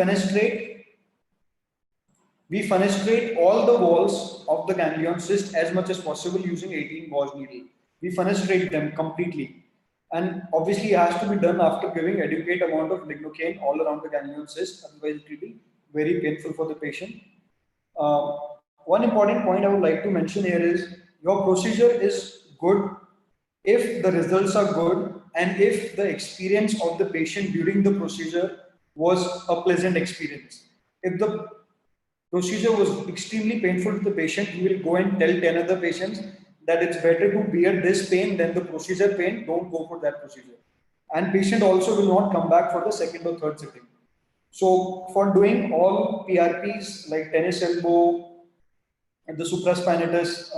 fenestrate all the walls of the ganglion cyst as much as possible using 18 gauge needle. We fenestrate them completely. And obviously it has to be done after giving adequate amount of lignocaine all around the ganglion cyst, otherwise it will be very painful for the patient. One important point I would like to mention here is your procedure is good if the results are good and if the experience of the patient during the procedure was a pleasant experience. If the procedure was extremely painful to the patient, you will go and tell 10 other patients that it's better to bear this pain than the procedure pain, don't go for that procedure. And patient also will not come back for the second or third sitting. So for doing all PRPs like tennis elbow and the supraspinatus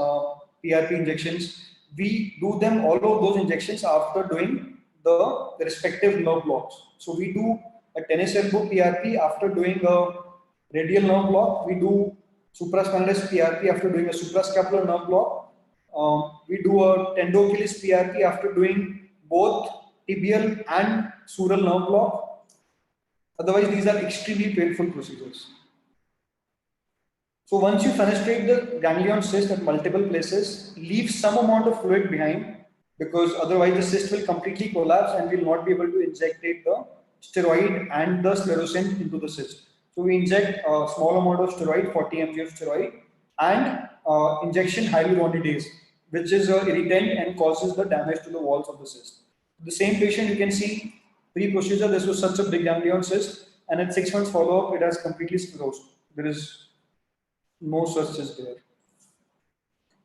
PRP injections, we do them all of those injections after doing the respective nerve blocks. So we do a tennis elbow PRP after doing a radial nerve block. We do supraspinatus PRP after doing a suprascapular nerve block. We do a tendo-Achilles PRP after doing both tibial and sural nerve block. Otherwise, these are extremely painful procedures. So once you fenestrate the ganglion cyst at multiple places, leave some amount of fluid behind, because otherwise the cyst will completely collapse and we will not be able to inject the steroid and the sclerosant into the cyst. So we inject a small amount of steroid, 40 mg of steroid, and injection hyaluronidase, which is an irritant and causes the damage to the walls of the cyst. The same patient, you can see pre-procedure, this was such a big ganglion cyst, and at 6 months follow-up, it has completely sclerosed. There is no such cyst there.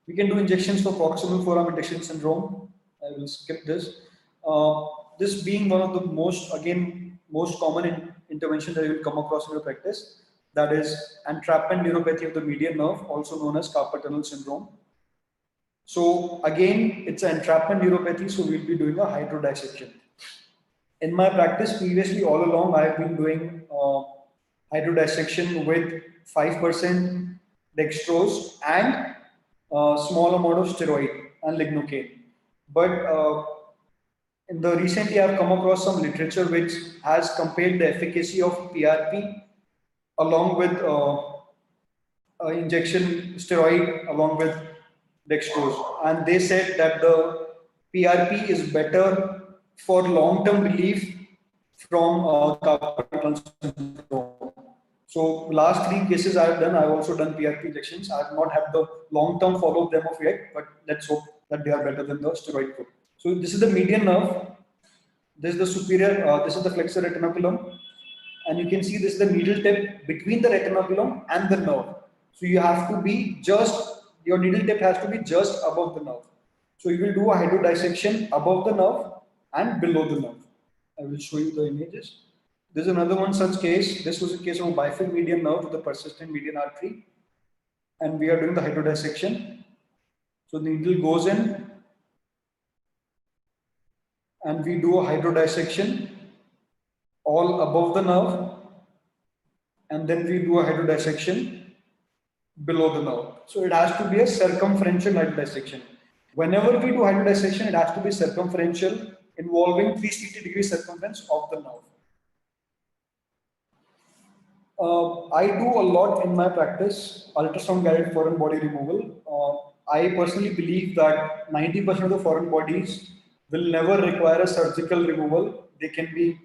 We can do injections for proximal forearm adduction syndrome. I will skip this. This being one of the most common intervention that you will come across in your practice, that is entrapment neuropathy of the median nerve, also known as carpal tunnel syndrome. So again, it's an entrapment neuropathy, so we'll be doing a hydrodissection. In my practice previously, all along, I have been doing hydrodissection with 5% dextrose and small amount of steroid and lignocaine. But in the recently, I've come across some literature which has compared the efficacy of PRP along with injection steroid along with dextrose, and they said that the PRP is better for long-term relief from carpal tunnel syndrome. So last 3 cases I've also done PRP injections. I've not had the long-term follow-up them of yet, but let's hope that they are better than the steroid group. So this is the median nerve. This is the superior, this is the flexor retinaculum. And you can see this is the needle tip between the retinaculum and the nerve. So you have to be your needle tip has to be just above the nerve. So you will do a hydrodissection above the nerve and below the nerve. I will show you the images. This is another one such case. This was a case of a bifiid median nerve with a persistent median artery. And we are doing the hydrodissection. So the needle goes in and we do a hydrodissection all above the nerve. And then we do a hydrodissection below the nerve. So it has to be a circumferential hydrodissection. Whenever we do hydrodissection, it has to be circumferential, involving 360-degree circumference of the nerve. I do a lot in my practice, ultrasound guided foreign body removal. I personally believe that 90% of the foreign bodies will never require a surgical removal. They can be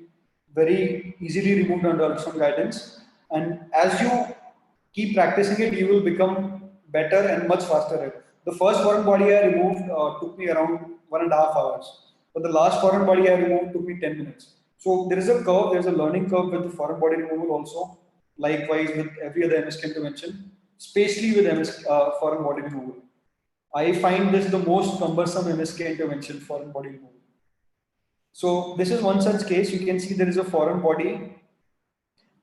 very easily removed under ultrasound guidance. And as you keep practicing it, you will become better and much faster The first foreign body I removed took me around 1.5 hours, but the last foreign body I removed took me 10 minutes. So there is a curve, there's a learning curve with the foreign body removal also, likewise with every other MSK intervention, especially with foreign body removal. I find this the most cumbersome MSK intervention, foreign body removal. So this is one such case. You can see there is a foreign body.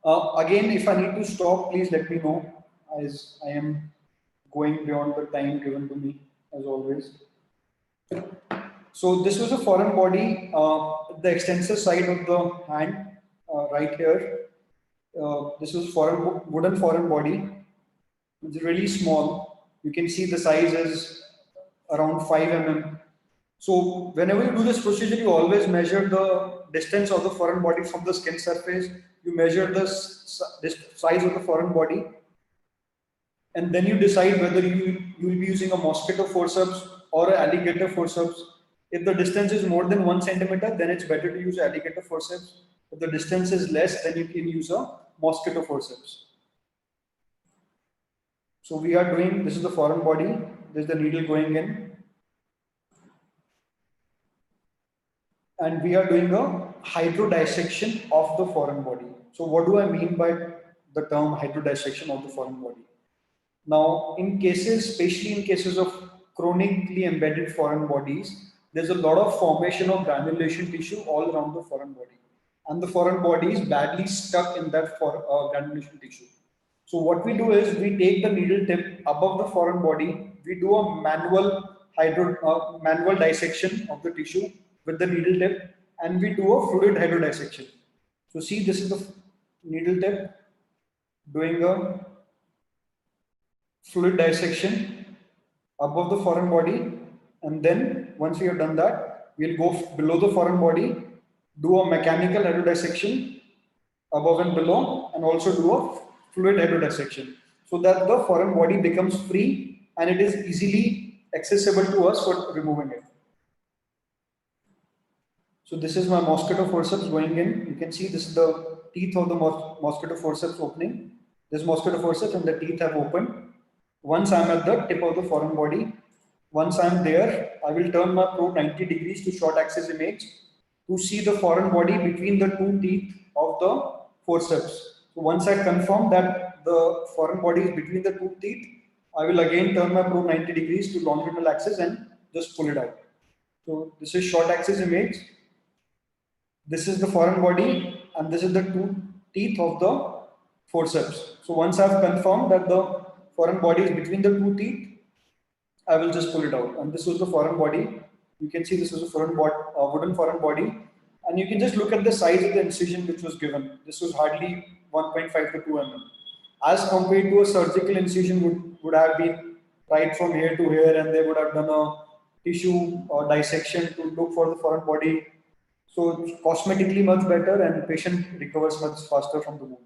Again, if I need to stop, please let me know, as I am going beyond the time given to me, as always. So this was a foreign body, the extensor side of the hand, right here. This was wooden foreign body. It's really small. You can see the size is around 5 mm. So whenever you do this procedure, you always measure the distance of the foreign body from the skin surface. You measure the size of the foreign body, and then you decide whether you will be using a mosquito forceps or an alligator forceps. If the distance is more than 1 centimeter, then it's better to use alligator forceps. If the distance is less, then you can use a mosquito forceps. So we are doing, this is the foreign body, this is the needle going in. And we are doing a hydrodissection of the foreign body. So what do I mean by the term hydrodissection of the foreign body? Now, in cases, especially in cases of chronically embedded foreign bodies, there's a lot of formation of granulation tissue all around the foreign body. And the foreign body is badly stuck in that granulation tissue. So what we do is we take the needle tip above the foreign body, we do a manual dissection of the tissue with the needle tip, and we do a fluid hydrodissection. So see, this is the needle tip doing a fluid dissection above the foreign body, and then once we have done that, we'll go below the foreign body, do a mechanical hydrodissection above and below, and also do a fluid hydrodissection, so that the foreign body becomes free and it is easily accessible to us for removing it. So this is my mosquito forceps going in. You can see this is the teeth of the mosquito forceps opening. This mosquito forceps and the teeth have opened. Once I am at the tip of the foreign body, once I am there, I will turn my probe 90 degrees to short axis image to see the foreign body between the two teeth of the forceps. So once I confirm that the foreign body is between the two teeth, I will again turn my probe 90 degrees to longitudinal axis and just pull it out. So this is short axis image. This is the foreign body and this is the two teeth of the forceps. So once I have confirmed that the foreign body is between the two teeth, I will just pull it out. And this was the foreign body. You can see this is a wooden foreign body. And you can just look at the size of the incision which was given. This was hardly 1.5 to 2 mm. As compared to a surgical incision would have been right from here to here, and they would have done a tissue dissection to look for the foreign body. So it's cosmetically much better and the patient recovers much faster from the wound.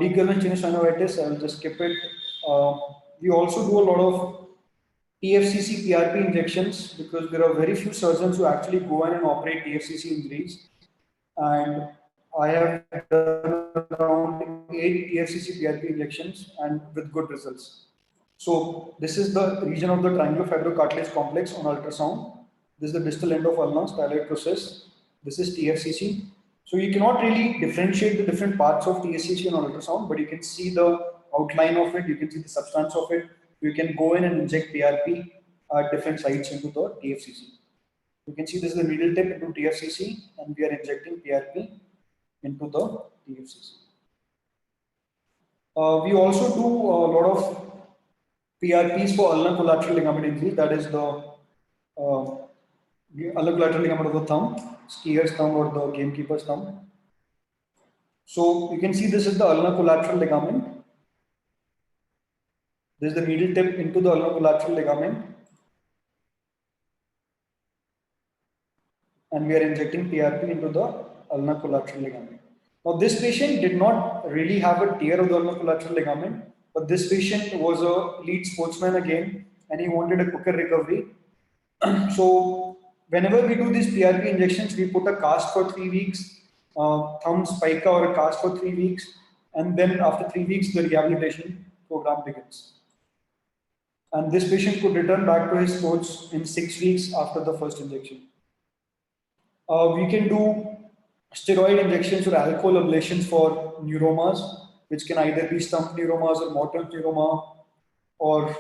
Decurvent synovitis, I will just skip it. We also do a lot of TFCC PRP injections because there are very few surgeons who actually go in and operate TFCC injuries. And I have done around 8 TFCC PRP injections and with good results. So this is the region of the triangular fibrocartilage complex on ultrasound. This is the distal end of ulna, styloid process. This is TFCC. So you cannot really differentiate the different parts of TFCC on ultrasound, but you can see the outline of it, you can see the substance of it. You can go in and inject PRP at different sites into the TFCC. You can see this is the needle tip into TFCC, and we are injecting PRP into the TFCC. We also do a lot of PRPs for ulnar collateral ligament injury, that is the ulnar collateral ligament of the thumb, skier's thumb or the gamekeeper's thumb. So you can see this is the ulnar collateral ligament. This is the needle tip into the ulnar collateral ligament. And we are injecting PRP into the ulnar collateral ligament. Now this patient did not really have a tear of the ulnar collateral ligament, but this patient was a lead sportsman again, and he wanted a quicker recovery. So whenever we do these PRP injections, we put a cast for 3 weeks, thumb spica or a cast for 3 weeks, and then after 3 weeks, the rehabilitation program begins. And this patient could return back to his sports in 6 weeks after the first injection. We can do steroid injections or alcohol ablations for neuromas, which can either be stump neuromas or motor neuroma or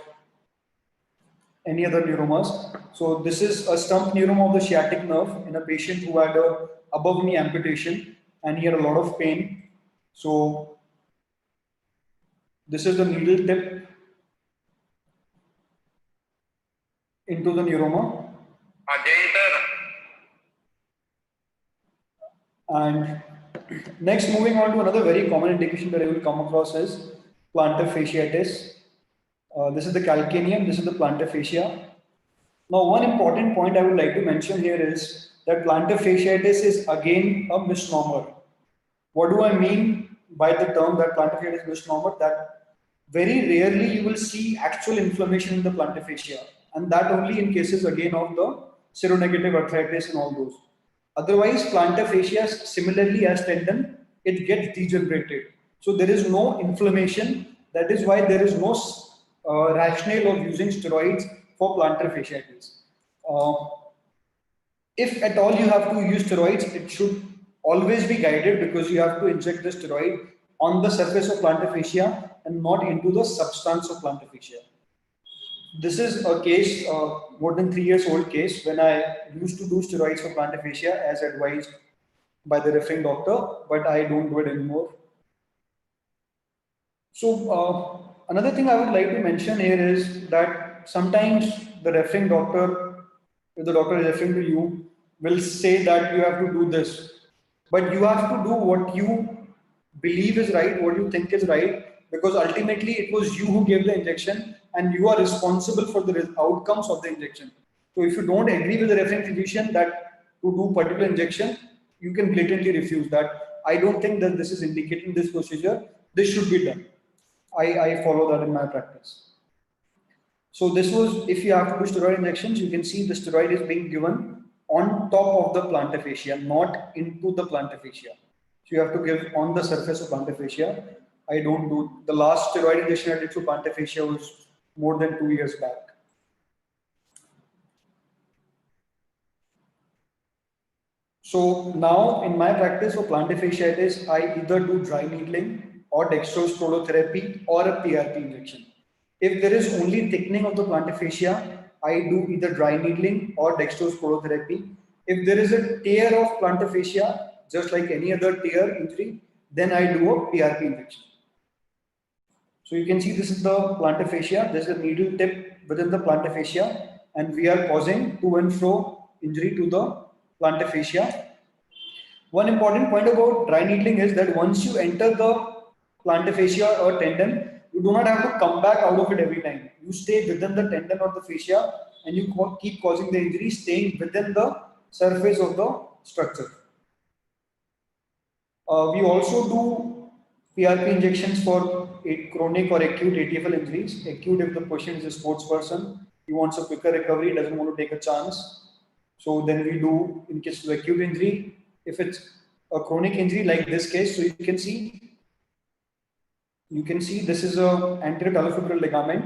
any other neuromas. So this is a stump neuroma of the sciatic nerve in a patient who had a above knee amputation and he had a lot of pain. So this is the needle tip into the neuroma. And next, moving on to another very common indication that I will come across is plantar fasciitis. This is the calcaneum, this is the plantar fascia. Now, one important point I would like to mention here is that plantar fasciitis is again a misnomer. What do I mean by the term that plantar fasciitis is misnomer? That very rarely you will see actual inflammation in the plantar fascia, and that only in cases again of the seronegative arthritis and all those. Otherwise, plantar fascia similarly as tendon, it gets degenerated. So there is no inflammation. That is why there is no rationale of using steroids for plantar fasciitis. Uh, if at all you have to use steroids, it should always be guided because you have to inject the steroid on the surface of plantar fascia and not into the substance of plantar fascia. This is a case, more than 3 years old case, when I used to do steroids for plantar fascia as advised by the referring doctor, but I don't do it anymore. So another thing I would like to mention here is that sometimes the referring doctor, if the doctor is referring to you, will say that you have to do this, but you have to do what you believe is right, what you think is right, because ultimately it was you who gave the injection and you are responsible for the outcomes of the injection. So if you don't agree with the referring physician that to do particular injection, you can blatantly refuse that. I don't think that this is indicating this procedure. This should be done. I follow that in my practice. So this was, if you have to do steroid injections, you can see the steroid is being given on top of the plantar fascia, not into the plantar fascia. So you have to give on the surface of plantar fascia. I don't do, the last steroid injection I did for plantar fascia was more than 2 years back. So now in my practice for plantar fasciitis, I either do dry needling or dextrose prolotherapy or a PRP injection. If there is only thickening of the plantar fascia, I do either dry needling or dextrose prolotherapy. If there is a tear of plantar fascia, just like any other tear injury, then I do a PRP injection. So you can see this is the plantar fascia. This is a needle tip within the plantar fascia, and we are causing to and fro injury to the plantar fascia. One important point about dry needling is that once you enter the plantar fascia or tendon, you do not have to come back out of it every time. You stay within the tendon or the fascia and you keep causing the injury, staying within the surface of the structure. We also do PRP injections for chronic or acute ATFL injuries. Acute if the patient is a sports person, he wants a quicker recovery, doesn't want to take a chance. So then we do in case of acute injury. If it's a chronic injury like this case, so you can see this is a anterior talofibular ligament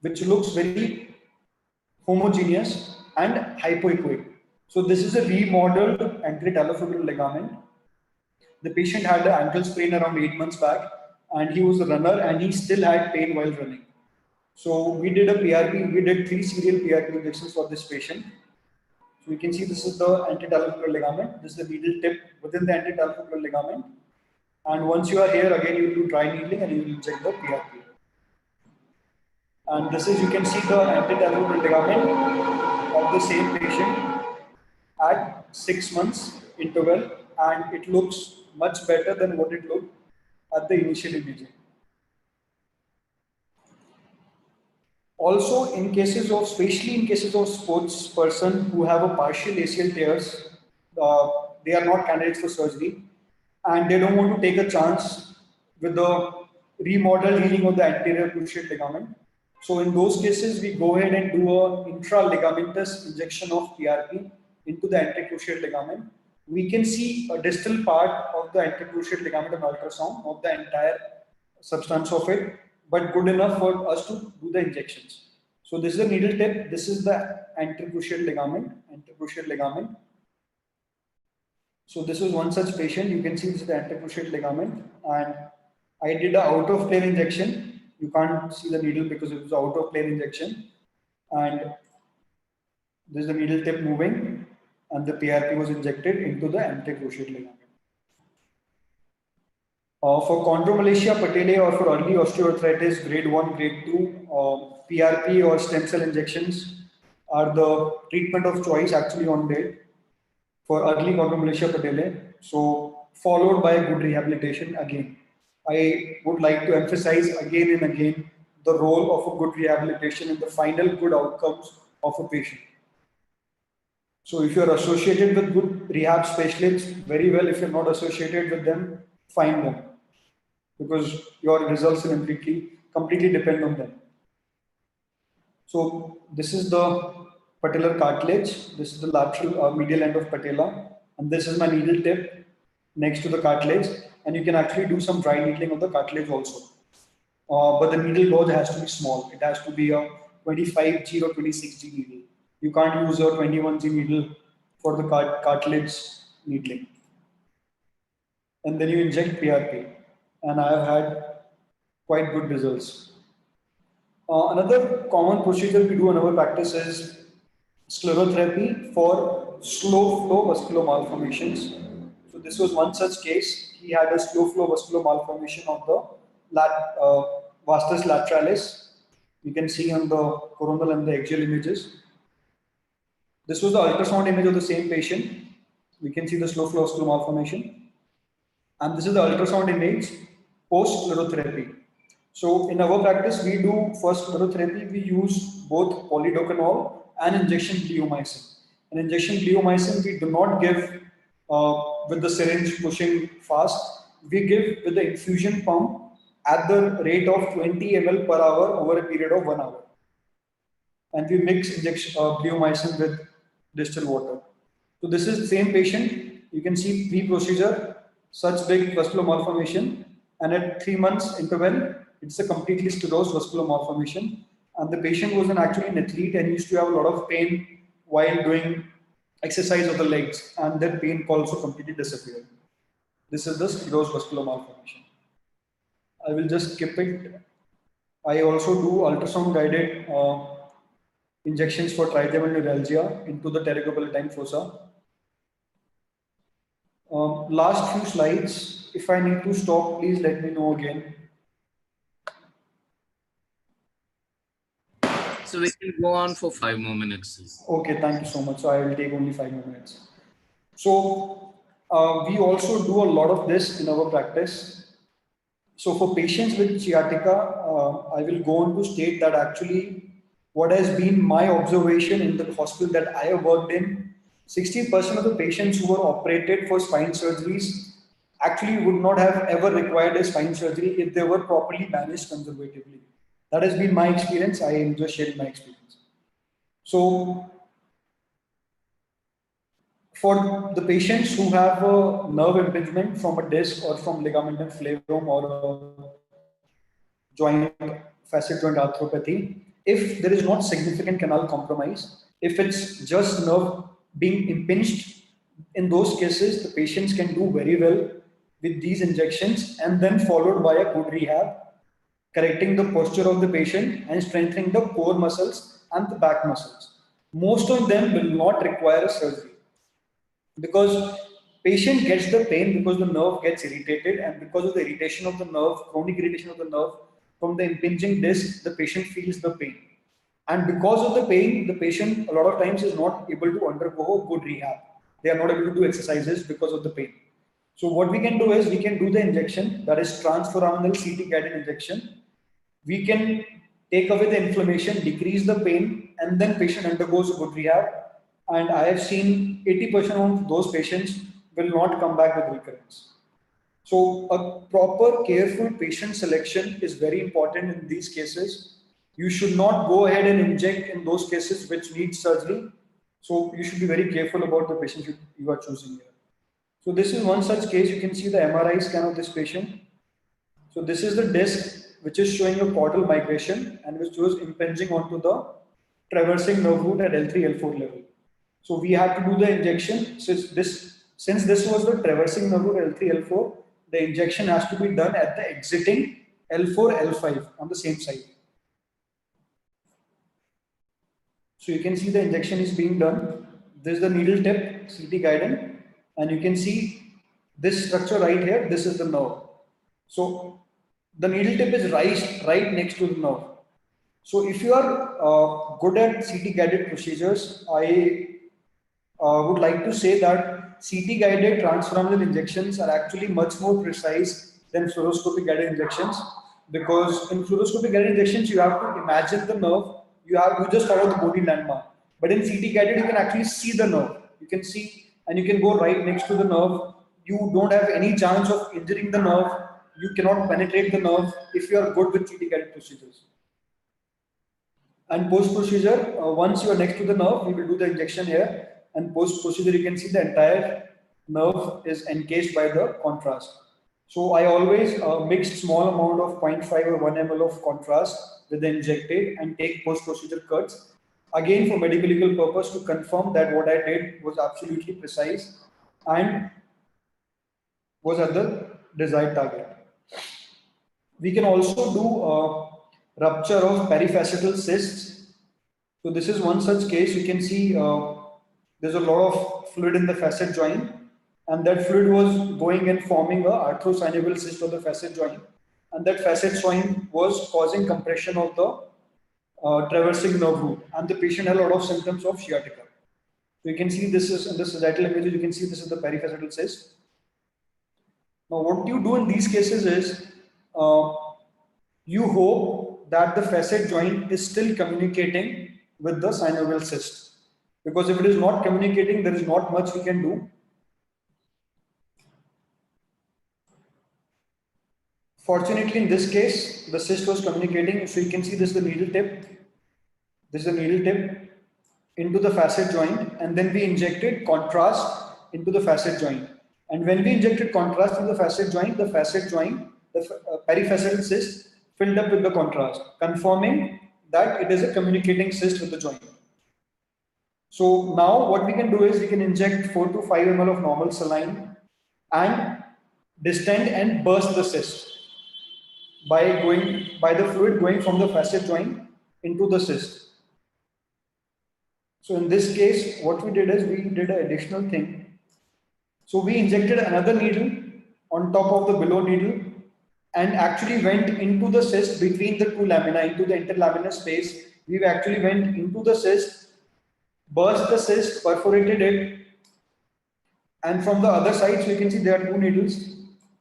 which looks very homogeneous and hypoechoic. So this is a remodeled anterior talofibular ligament. The patient had an ankle sprain around 8 months back and he was a runner and he still had pain while running. So we did a PRP, we did 3 serial PRP injections for this patient. So you can see this is the antetalofibular ligament. This is the needle tip within the antetalofibular ligament. And once you are here, again you will do dry needling and you will inject the PRP. And this is, you can see the antetalofibular ligament of the same patient at 6 months interval, and it looks much better than what it looked at the initial imaging. Also, in cases of, especially in cases of sports person who have a partial ACL tears, they are not candidates for surgery, and they don't want to take a chance with the remodeled healing of the anterior cruciate ligament. So in those cases, we go ahead and do a intraligamentous injection of PRP into the anterior cruciate ligament. We can see a distal part of the anterior cruciate ligament on ultrasound, not the entire substance of it, but good enough for us to do the injections. So this is the needle tip. This is the anterocruciate ligament. So this was one such patient. You can see this is the anterocruciate ligament, and I did a out of plane injection. You can't see the needle because it was out of plane injection, and this is the needle tip moving, and the PRP was injected into the anterocruciate ligament. For chondromalacia patella or for early osteoarthritis, grade 1, grade 2, PRP or stem cell injections are the treatment of choice actually on date for early chondromalacia patella. So, followed by good rehabilitation again. I would like to emphasize again and again the role of a good rehabilitation in the final good outcomes of a patient. So, if you are associated with good rehab specialists, very well. If you're not associated with them, find them, because your results will completely depend on them. So this is the patellar cartilage. This is the lateral medial end of patella, and this is my needle tip next to the cartilage. And you can actually do some dry needling of the cartilage also. But the needle gauge has to be small. It has to be a 25G or 26G needle. You can't use a 21G needle for the cartilage needling. And then you inject PRP, and I have had quite good results. Another common procedure we do in our practice is sclerotherapy for slow flow vascular malformations. So this was one such case. He had a slow flow vascular malformation of the vastus lateralis. You can see on the coronal and the axial images. This was the ultrasound image of the same patient. We can see the slow flow vascular malformation. And this is the ultrasound image post sclerotherapy. So in our practice, we do first sclerotherapy, we use both polidocanol and injection bleomycin. And injection bleomycin, we do not give with the syringe pushing fast. We give with the infusion pump at the rate of 20 ml per hour over a period of 1 hour. And we mix injection bleomycin with distilled water. So this is the same patient. You can see pre-procedure, such big vascular malformation, and at 3 months interval, it's a completely sclerosed vascular malformation. And the patient was actually an athlete and used to have a lot of pain while doing exercise of the legs, and that pain also completely disappeared. This is the sclerosed vascular malformation. I will just skip it. I also do ultrasound guided injections for trigeminal neuralgia into the pterygopalatine fossa. Last few slides. If I need to stop, please let me know again.
So we can go on for 5 more minutes.
Okay, thank you so much. So I will take only 5 more minutes. So we also do a lot of this in our practice. So for patients with sciatica, I will go on to state that actually what has been my observation in the hospital that I have worked in, 60% of the patients who were operated for spine surgeries actually would not have ever required a spine surgery if they were properly managed conservatively. That has been my experience. I am just sharing my experience. So for the patients who have a nerve impingement from a disc or from ligamentum flavum or a joint facet joint arthropathy, if there is not significant canal compromise, if it's just nerve being impinged, in those cases, the patients can do very well with these injections and then followed by a good rehab, correcting the posture of the patient and strengthening the core muscles and the back muscles. Most of them will not require a surgery because patient gets the pain because the nerve gets irritated, and because of the irritation of the nerve, chronic irritation of the nerve from the impinging disc, the patient feels the pain. And because of the pain, the patient a lot of times is not able to undergo good rehab. They are not able to do exercises because of the pain. So what we can do is we can do the injection, that is transforaminal CT guided injection. We can take away the inflammation, decrease the pain, and then patient undergoes a good rehab. And I have seen 80% of those patients will not come back with recurrence. So a proper, careful patient selection is very important in these cases. You should not go ahead and inject in those cases which need surgery. So you should be very careful about the patient you are choosing here. So this is one such case. You can see the MRI scan of this patient. So this is the disc which is showing a caudal migration and which was impinging onto the traversing nerve root at L3, L4 level. So we had to do the injection. Since this was the traversing nerve root L3, L4, the injection has to be done at the exiting L4, L5 on the same side. So you can see the injection is being done. This is the needle tip, CT guidance, and you can see this structure right here. This is the nerve. So the needle tip is right next to the nerve. So if you are good at CT guided procedures, I would like to say that CT guided transfemoral injections are actually much more precise than fluoroscopic guided injections, because in fluoroscopic guided injections you have to imagine the nerve, you just follow the body landmark. But in CT guided you can actually see the nerve, you can see, and you can go right next to the nerve. You don't have any chance of injuring the nerve. You cannot penetrate the nerve if you are good with CT guided procedures. And post procedure, once you are next to the nerve, we will do the injection here. And post procedure, you can see the entire nerve is encased by the contrast. So I always mix small amount of 0.5 or 1 ml of contrast with the injected and take post procedure cuts. Again, for medical legal purpose, to confirm that what I did was absolutely precise and was at the desired target. We can also do rupture of perifacetal cysts. So this is one such case. You can see there's a lot of fluid in the facet joint, and that fluid was going and forming a arthrosynovial cyst of the facet joint, and that facet joint was causing compression of the traversing nerve root, and the patient had a lot of symptoms of sciatica. So you can see this is in the sagittal images. You can see this is the perifacetal cyst. Now, what you do in these cases is you hope that the facet joint is still communicating with the synovial cyst, because if it is not communicating, there is not much we can do. Fortunately, in this case, the cyst was communicating. So you can see this is the needle tip. This is the needle tip into the facet joint, and then we injected contrast into the facet joint. And when we injected contrast in the facet joint, the perifacetal cyst filled up with the contrast, confirming that it is a communicating cyst with the joint. So now what we can do is we can inject 4 to 5 ml of normal saline and distend and burst the cyst by the fluid going from the facet joint into the cyst. So in this case, what we did is we did an additional thing. So we injected another needle on top of the below needle and actually went into the cyst between the two lamina, into the interlaminar space. We actually went into the cyst, burst the cyst, perforated it, and from the other side, so you can see there are two needles.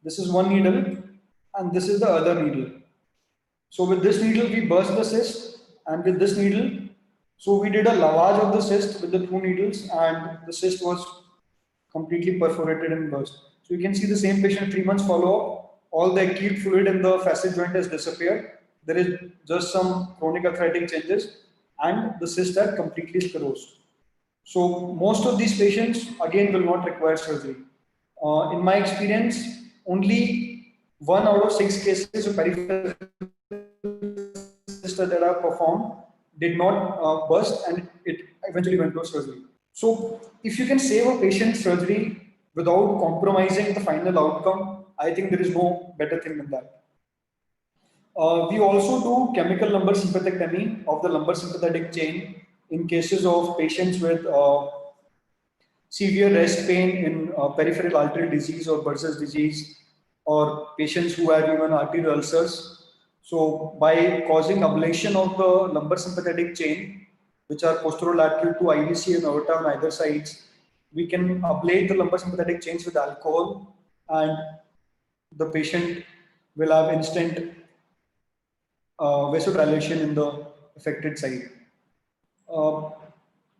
This is one needle and this is the other needle. So with this needle, we burst the cyst, and with this needle, so we did a lavage of the cyst with the two needles, and the cyst was completely perforated and burst. So you can see the same patient 3 months follow-up. All the acute fluid in the facet joint has disappeared. There is just some chronic arthritic changes, and the cyst had completely sclerosed. So most of these patients again will not require surgery. In my experience, only 1 out of 6 cases of peripheral cysts that are performed did not burst, and it eventually went to surgery. So if you can save a patient surgery without compromising the final outcome, I think there is no better thing than that. We also do chemical lumbar sympathectomy of the lumbar sympathetic chain in cases of patients with severe rest pain in peripheral artery disease or Bursar's disease, or patients who have even arterial ulcers. So by causing ablation of the lumbar sympathetic chain, which are posterolateral to IVC and aorta on either sides, we can ablate the lumbar sympathetic chains with alcohol, and the patient will have instant vasodilation in the affected side.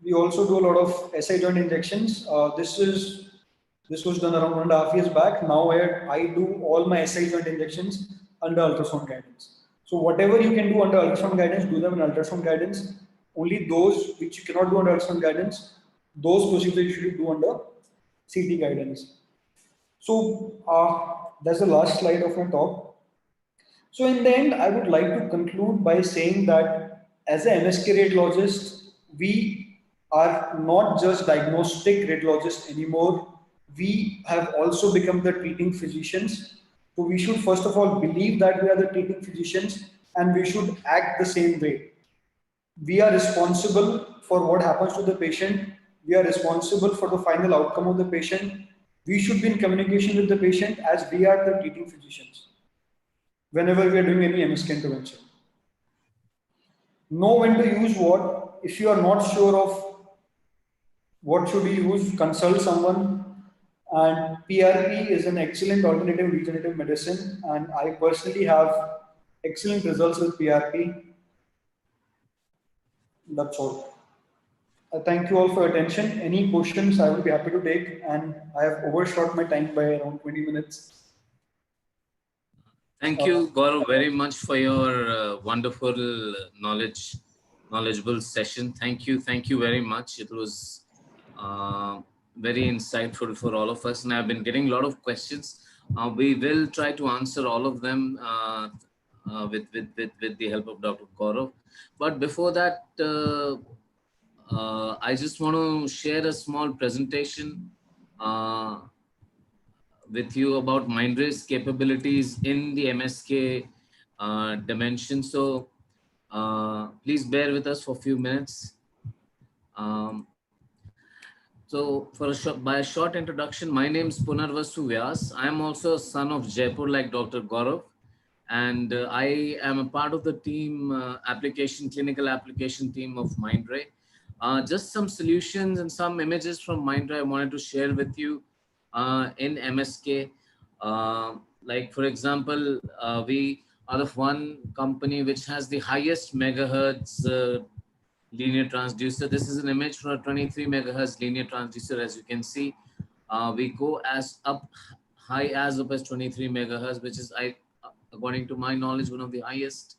We also do a lot of SI joint injections. This was done around 1.5 years back. Now I do all my SI joint injections under ultrasound guidance. So whatever you can do under ultrasound guidance, do them in ultrasound guidance. Only those which you cannot do under ultrasound guidance, those procedures you should do under CT guidance. So that's the last slide of my talk. So in the end, I would like to conclude by saying that as a MSK radiologist, we are not just diagnostic radiologists anymore. We have also become the treating physicians. So we should first of all believe that we are the treating physicians and we should act the same way. We are responsible for what happens to the patient. We are responsible for the final outcome of the patient. We should be in communication with the patient as we are the treating physicians whenever we are doing any MSK intervention. Know when to use what. If you are not sure of what should you use, consult someone. And PRP is an excellent alternative regenerative medicine, and I personally have excellent results with PRP. That's all. Thank you all for your attention. Any questions, I will be happy to take, and I have overshot my time by around 20 minutes.
Thank you, Gaurav, very much for your wonderful knowledgeable session. Thank you very much. It was very insightful for all of us, and I've been getting a lot of questions. We will try to answer all of them with the help of Dr. Gaurav. But before that, I just want to share a small presentation with you about Mindray's capabilities in the MSK dimension. So please bear with us for a few minutes. So by a short introduction, my name is Punarvasu Vyas. I am also a son of Jaipur like Dr. Gaurav. And I am a part of the team clinical application team of Mindray. Just some solutions and some images from Mindray I wanted to share with you in MSK. Like for example, we are the one company which has the highest megahertz linear transducer. This is an image for a 23 megahertz linear transducer. As you can see, we go as high as 23 megahertz, which is, according to my knowledge, one of the highest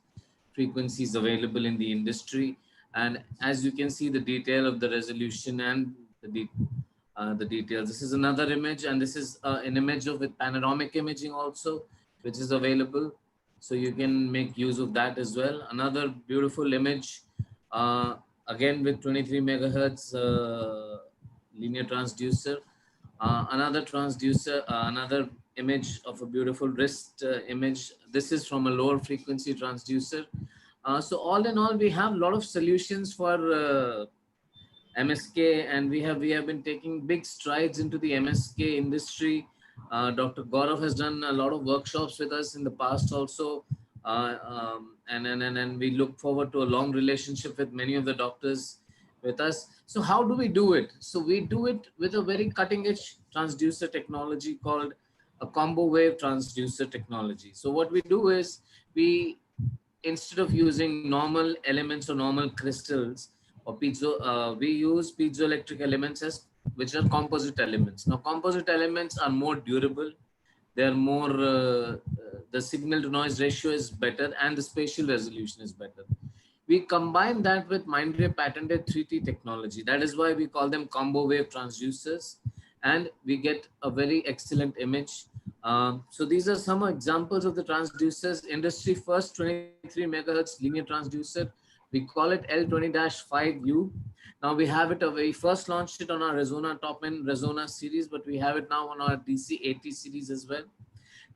frequencies available in the industry. And as you can see, the detail of the resolution and the details. This is another image, and this is an image of with panoramic imaging also, which is available. So you can make use of that as well. Another beautiful image, again with 23 megahertz linear transducer. Another transducer, another image of a beautiful wrist image. This is from a lower frequency transducer. So all in all, we have a lot of solutions for MSK, and we have been taking big strides into the MSK industry. Dr. Gaurav has done a lot of workshops with us in the past also, and we look forward to a long relationship with many of the doctors with us. So how do we do it? So we do it with a very cutting edge transducer technology called a combo wave transducer technology. So what we do is instead of using normal elements or normal crystals or piezo, we use piezoelectric elements which are composite elements. Now composite elements are more durable. They are more, the signal to noise ratio is better and the spatial resolution is better. We combine that with Mindray patented 3T technology. That is why we call them combo wave transducers, and we get a very excellent image. So these are some examples of the transducers. Industry first 23 megahertz linear transducer. We call it L20-5U. Now we have it, we first launched it on our Resona top end Resona series, but we have it now on our DC80 series as well.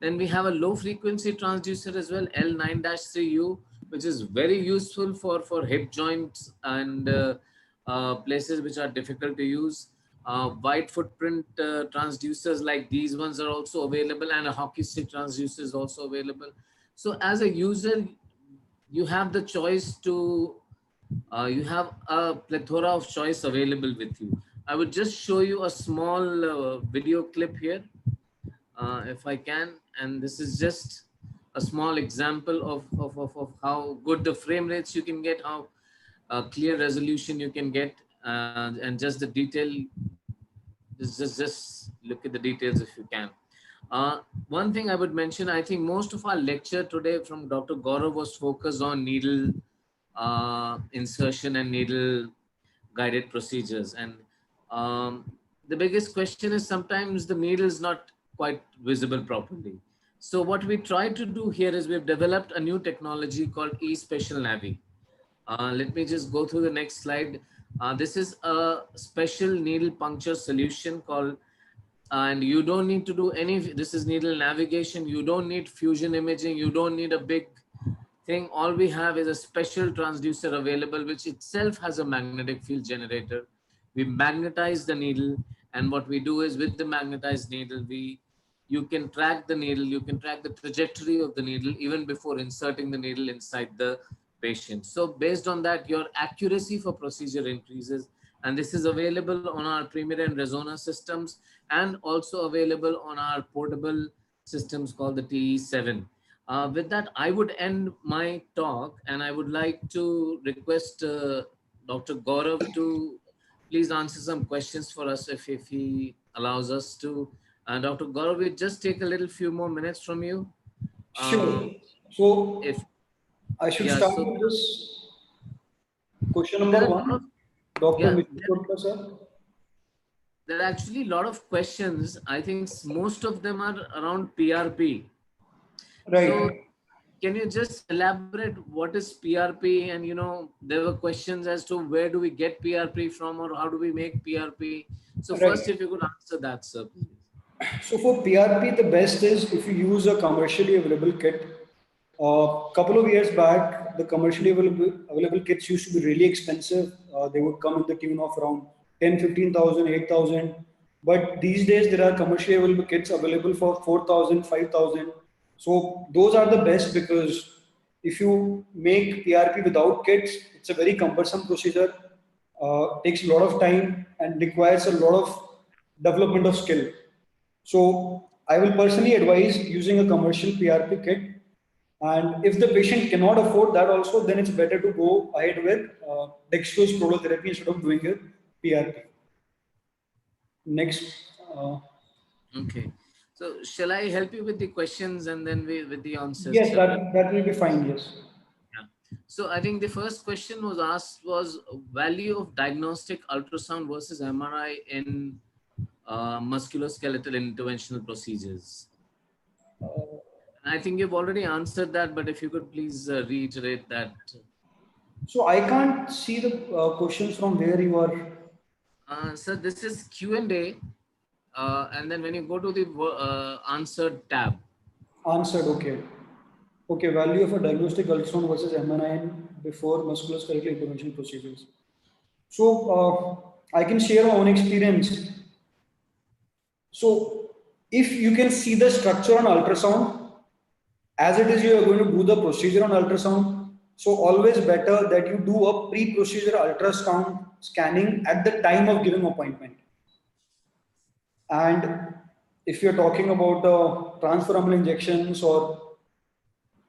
Then we have a low frequency transducer as well, L9-3U, which is very useful for hip joints and places which are difficult to use. Wide footprint transducers like these ones are also available, and a hockey stick transducer is also available. So as a user, you have the choice to, you have a plethora of choice available with you. I would just show you a small video clip here, if I can. And this is just a small example of how good the frame rates you can get, how clear resolution you can get, and just the detail. Just look at the details if you can. One thing I would mention, I think most of our lecture today from Dr. Gaurav was focused on needle insertion and needle guided procedures. And the biggest question is sometimes the needle is not quite visible properly. So what we try to do here is we've developed a new technology called eSpecial Navi. Let me just go through the next slide. This is a special needle puncture solution called, and you don't need to do any, this is needle navigation. You don't need fusion imaging. You don't need a big thing. All we have is a special transducer available, which itself has a magnetic field generator. We magnetize the needle, and what we do is with the magnetized needle, you can track the needle, you can track the trajectory of the needle even before inserting the needle inside the patient. So based on that, your accuracy for procedure increases, and this is available on our Premier and Resona systems, and also available on our portable systems called the TE7. With that, I would end my talk, and I would like to request Dr. Gaurav to please answer some questions for us if he allows us to. Dr. Gaurav, we just take a little few more minutes from you.
Sure. So
If
I should
yeah,
start
so
with this question
there
number
are a lot of,
one. Dr.
yeah,
Mishra Gupta, sir.
there are actually a lot of questions. I think most of them are around PRP.
Right.
So can you just elaborate what is PRP? And there were questions as to where do we get PRP from, or how do we make PRP? So first,
Right.
if you could answer that, sir, please.
So for PRP, the best is if you use a commercially available kit. A couple of years back, the commercially available kits used to be really expensive. They would come in the tune of around 10, 15,000, 8,000. But these days, there are commercially available kits available for 4,000, 5,000. So those are the best, because if you make PRP without kits, it's a very cumbersome procedure, takes a lot of time and requires a lot of development of skill. So I will personally advise using a commercial PRP kit. And if the patient cannot afford that also, then it's better to go ahead with dextrose prolotherapy instead of doing a PRP. Next.
Okay. So shall I help you with the questions and then with the answers?
Yes, that will be fine. Yes.
Yeah. So I think the first question was asked was value of diagnostic ultrasound versus MRI in musculoskeletal interventional procedures. I think you've already answered that, but if you could please reiterate that.
So I can't see the questions from where you are.
Sir, this is Q&A. And then when you go to the answered tab.
Answered, okay. Okay, value of a diagnostic ultrasound versus MRI before musculoskeletal intervention procedures. So I can share my own experience. So if you can see the structure on ultrasound, as it is you are going to do the procedure on ultrasound, so always better that you do a pre-procedure ultrasound scanning at the time of giving appointment. And if you're talking about transforaminal injections or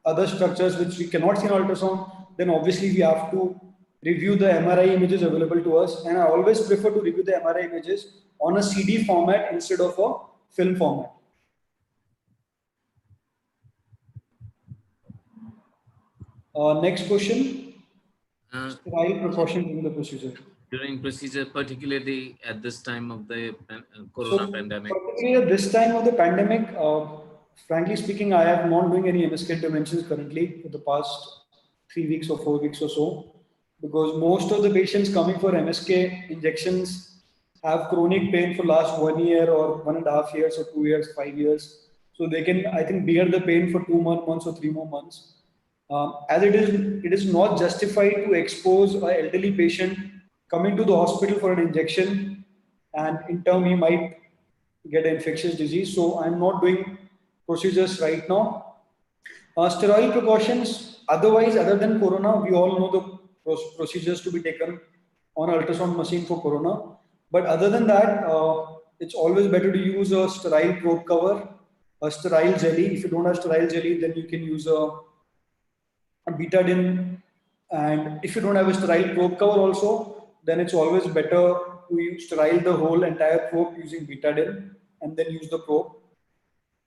other structures which we cannot see in ultrasound, then obviously we have to review the MRI images available to us. And I always prefer to review the MRI images on a CD format instead of a film format. Next question. Sterile precaution during the procedure.
During procedure, particularly at this time of the corona pandemic.
Particularly at this time of the pandemic, frankly speaking, I am not doing any MSK interventions currently for the past 3 weeks or 4 weeks or so, because most of the patients coming for MSK injections have chronic pain for last 1 year or 1.5 years or 2 years, 5 years. So they can, I think, bear the pain for 2 more months or 3 more months. As it is not justified to expose an elderly patient coming to the hospital for an injection, and in turn he might get an infectious disease. So I'm not doing procedures right now. Sterile precautions, otherwise, other than corona, we all know the procedures to be taken on ultrasound machine for corona. But other than that, it's always better to use a sterile probe cover, a sterile jelly. If you don't have sterile jelly, then you can use a Betadine. And if you don't have a sterile probe cover also, then it's always better to sterile the whole entire probe using Betadine and then use the probe.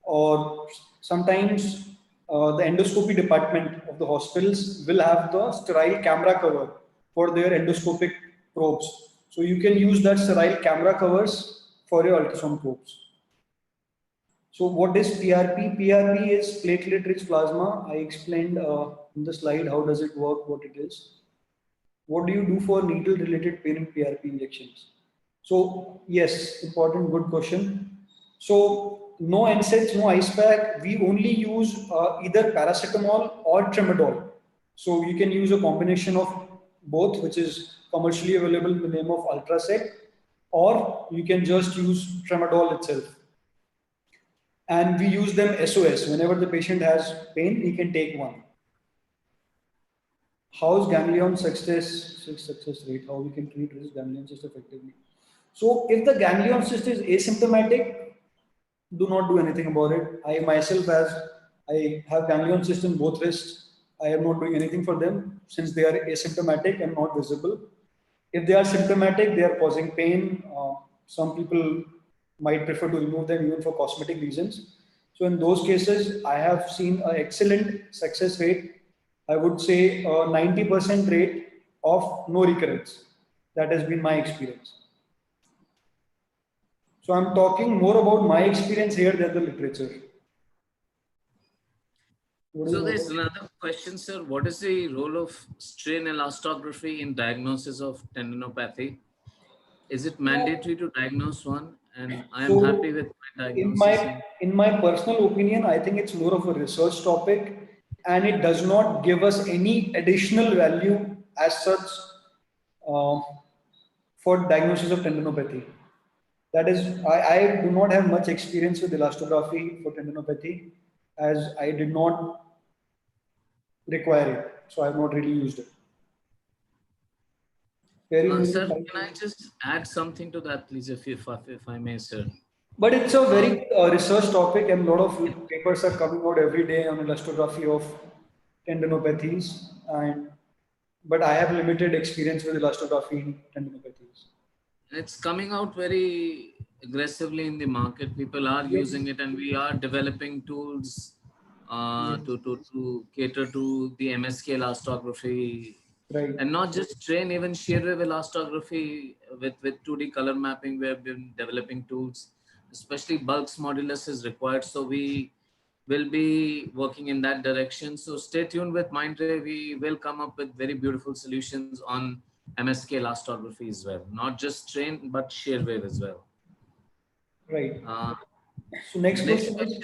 Or sometimes the endoscopy department of the hospitals will have the sterile camera cover for their endoscopic probes. So you can use that sterile camera covers for your ultrasound probes. So what is PRP? PRP is platelet-rich plasma. I explained in the slide how does it work, what it is. What do you do for needle-related pain in PRP injections? So yes, important, good question. So no NSAIDs, no ice pack. We only use either paracetamol or tramadol. So you can use a combination of both, which is commercially available in the name of Ultrasec, or you can just use tramadol itself. And we use them SOS. Whenever the patient has pain, he can take one. How's ganglion success rate? How we can treat this ganglion cyst effectively? So if the ganglion cyst is asymptomatic, do not do anything about it. I myself, as I have ganglion cyst in both wrists, I am not doing anything for them since they are asymptomatic and not visible. If they are symptomatic, they are causing pain. Some people might prefer to remove them even for cosmetic reasons. So in those cases, I have seen an excellent success rate. I would say a 90% rate of no recurrence. That has been my experience. So I'm talking more about my experience here than the literature.
So there's another question, sir. What is the role of strain elastography in diagnosis of tendinopathy? Is it mandatory to diagnose one? And I am happy with my diagnosis.
In my personal opinion, I think it's more of a research topic, and it does not give us any additional value as such uh, for diagnosis of tendinopathy. That is, I do not have much experience with elastography for tendinopathy, as I did not require it, so I have not really used it.
Sir, can I just add something to that, please, if I may, sir?
But it's a very research topic, and a lot of papers are coming out every day on elastography of tendinopathies. But I have limited experience with elastography in tendinopathies.
It's coming out very aggressively in the market. People are using it, and we are developing tools to cater to the MSK elastography.
Right.
And not just strain, even shear wave elastography with 2D color mapping. We have been developing tools, especially bulks modulus is required. So we will be working in that direction. So stay tuned with Mindray. We will come up with very beautiful solutions on MSK elastography as well. Not just strain, but shear wave as well.
Right. So next question is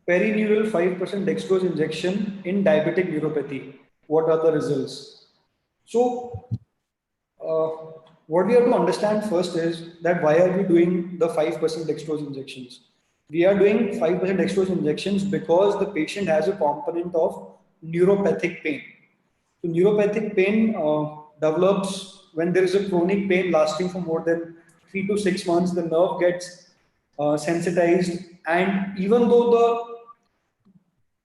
perineural 5% dextrose injection in diabetic neuropathy. What are the results? So what we have to understand first is that why are we doing the 5% dextrose injections? We are doing 5% dextrose injections because the patient has a component of neuropathic pain. So neuropathic pain develops when there is a chronic pain lasting for more than 3 to 6 months. The nerve gets sensitized, and even though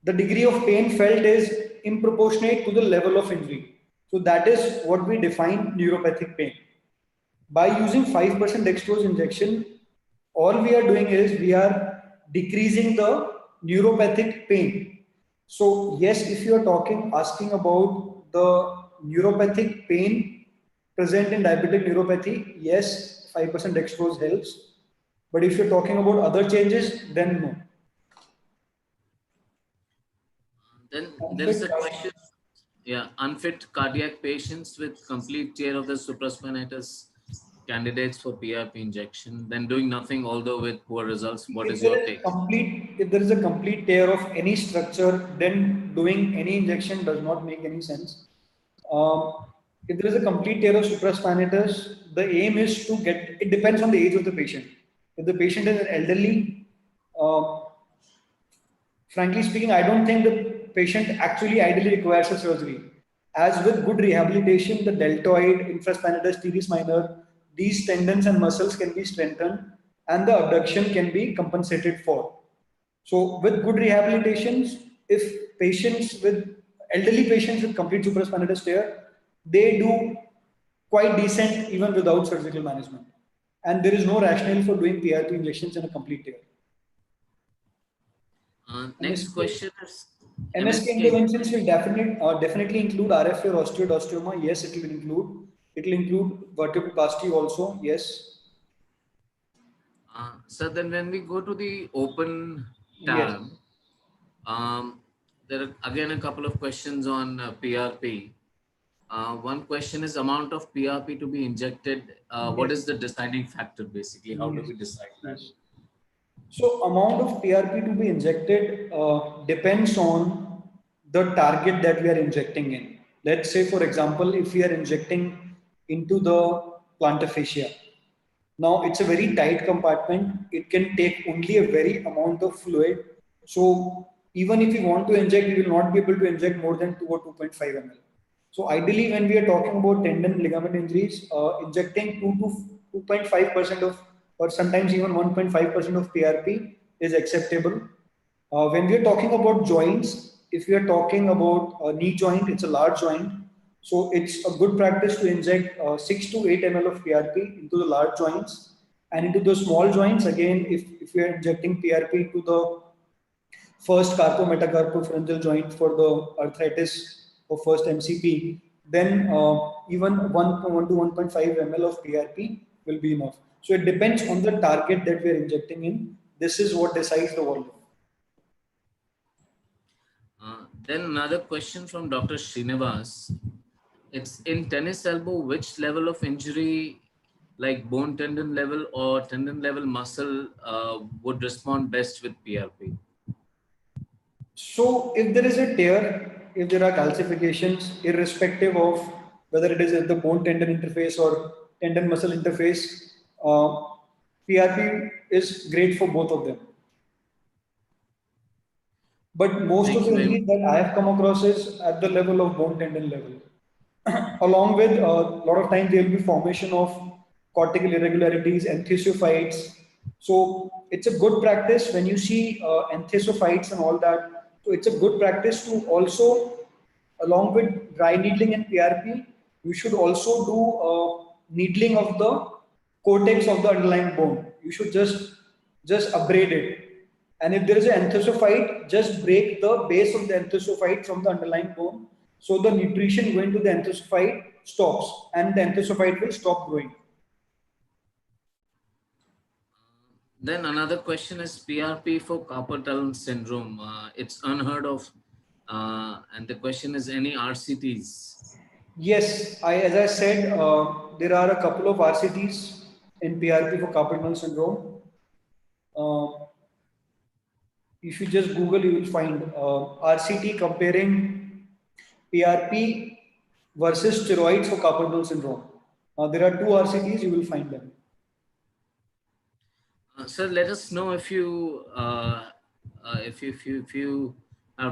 the degree of pain felt is improportionate to the level of injury. So that is what we define neuropathic pain. By using 5% dextrose injection, all we are doing is we are decreasing the neuropathic pain. So yes, if you are asking about the neuropathic pain present in diabetic neuropathy, yes, 5% dextrose helps. But if you're talking about other changes, then no.
Then there is a question. Yeah, unfit cardiac patients with complete tear of the supraspinatus candidates for PRP injection, then doing nothing, although with poor results. What is your take?
If there is a complete tear of any structure, then doing any injection does not make any sense. If there is a complete tear of supraspinatus, the aim is to get, it depends on the age of the patient. If the patient is elderly, frankly speaking, I don't think the patient actually ideally requires a surgery. As with good rehabilitation, the deltoid, infraspinatus, teres minor, these tendons and muscles can be strengthened and the abduction can be compensated for. So with good rehabilitations, if elderly patients with complete supraspinatus tear, they do quite decent even without surgical management. And there is no rationale for doing PRP injections in a complete tear.
Next question is
MSK interventions will definitely include RFA or osteoblastoma. Yes, it will include. It will include vertebroplasty also. Yes.
So then when we go to the open
Yes.
tab, there are again a couple of questions on PRP. One question is amount of PRP to be injected. What
Yes.
is the deciding factor basically? How do
Yes.
we decide that?
Yes. So amount of PRP to be injected depends on the target that we are injecting in. Let's say, for example, if we are injecting into the plantar fascia, now it's a very tight compartment. It can take only a very amount of fluid. So even if we want to inject, we will not be able to inject more than 2 or 2.5 ml. So ideally, when we are talking about tendon ligament injuries, injecting 2 to 2.5% of, or sometimes even 1.5% of PRP is acceptable. When we are talking about joints, if we are talking about a knee joint, it's a large joint. So it's a good practice to inject 6 to 8 ml of PRP into the large joints, and into the small joints. Again, if we are injecting PRP into the first carpometacarpopharyngeal joint for the arthritis or first MCP, then even 1 to 1.5 ml of PRP will be enough. So it depends on the target that we are injecting in. This is what decides the volume.
Then another question from Dr. Srinivas. It's in tennis elbow, which level of injury, like bone tendon level or tendon level muscle, would respond best with PRP?
So if there is a tear, if there are calcifications, irrespective of whether it is at the bone tendon interface or tendon muscle interface, PRP is great for both of them. But most of
Thank
the
you very much.
injuries that I have come across is at the level of bone tendon level. Along with a lot of times there will be formation of cortical irregularities, enthesiophytes. So it's a good practice when you see enthesiophytes and all that. So it's a good practice to also, along with dry needling and PRP, you should also do needling of the cortex of the underlying bone. You should just abrade it. And if there is an enthesiophyte, just break the base of the enthesiophyte from the underlying bone. So the nutrition going to the enthesiophyte stops and the enthesiophyte will stop growing.
Then another question is PRP for carpal tunnel syndrome. It's unheard of. And the question is any RCTs?
Yes, as I said, there are a couple of RCTs in PRP for carpal tunnel syndrome. If you just Google, you will find RCT comparing PRP versus steroids for carpal tunnel syndrome. There are two RCTs, you will find them.
Sir, let us know if you have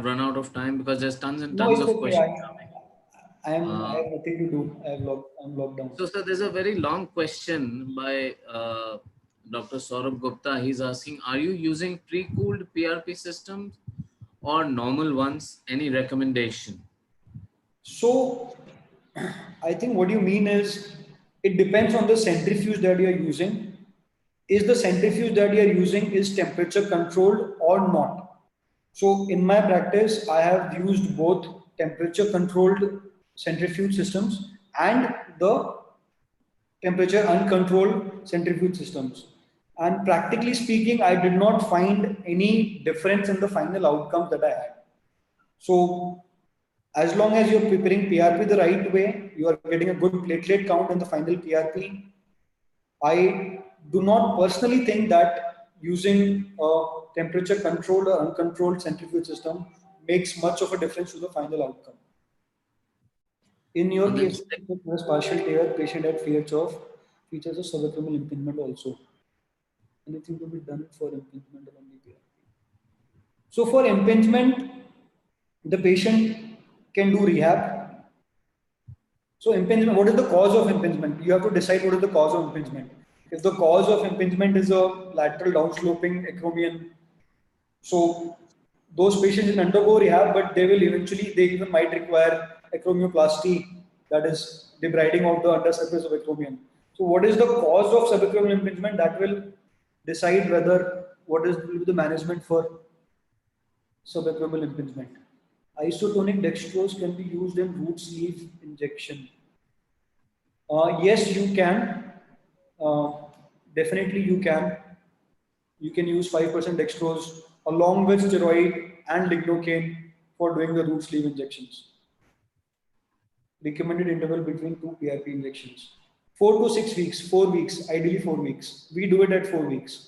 run out of time, because there's tons and
No,
tons
it's
of
okay.
questions.
I have nothing to do. I'm locked down.
So, sir, there's a very long question by Dr. Saurabh Gupta. He's asking, are you using pre-cooled PRP systems or normal ones? Any recommendation?
So, I think what you mean is it depends on the centrifuge that you are using. Is the centrifuge that you are using is temperature controlled or not? So in my practice, I have used both temperature controlled centrifuge systems and the temperature uncontrolled centrifuge systems. And practically speaking, I did not find any difference in the final outcomes that I had. So as long as you're preparing PRP the right way, you are getting a good platelet count in the final PRP. I do not personally think that using a temperature controlled or uncontrolled centrifuge system makes much of a difference to the final outcome. In your
And then,
case, was partial tear, patient had features of subacromial impingement also. Anything to be done for impingement on the PRP? So for impingement, the patient can do rehab. So impingement, what is the cause of impingement? You have to decide what is the cause of impingement. If the cause of impingement is a lateral downsloping acromion, so those patients will undergo rehab, but they even might require acromioplasty, that is debriding of the undersurface of acromion. So what is the cause of subacromial impingement? That will decide whether what is will be the management for subacromial impingement. Isotonic dextrose can be used in root sleeve injection. Yes, you can. Uh, Definitely, you can. You can use 5% dextrose along with steroid and lignocaine for doing the root sleeve injections. Recommended interval between 2 PRP injections. 4 to 6 weeks, 4 weeks, ideally 4 weeks. We do it at 4 weeks.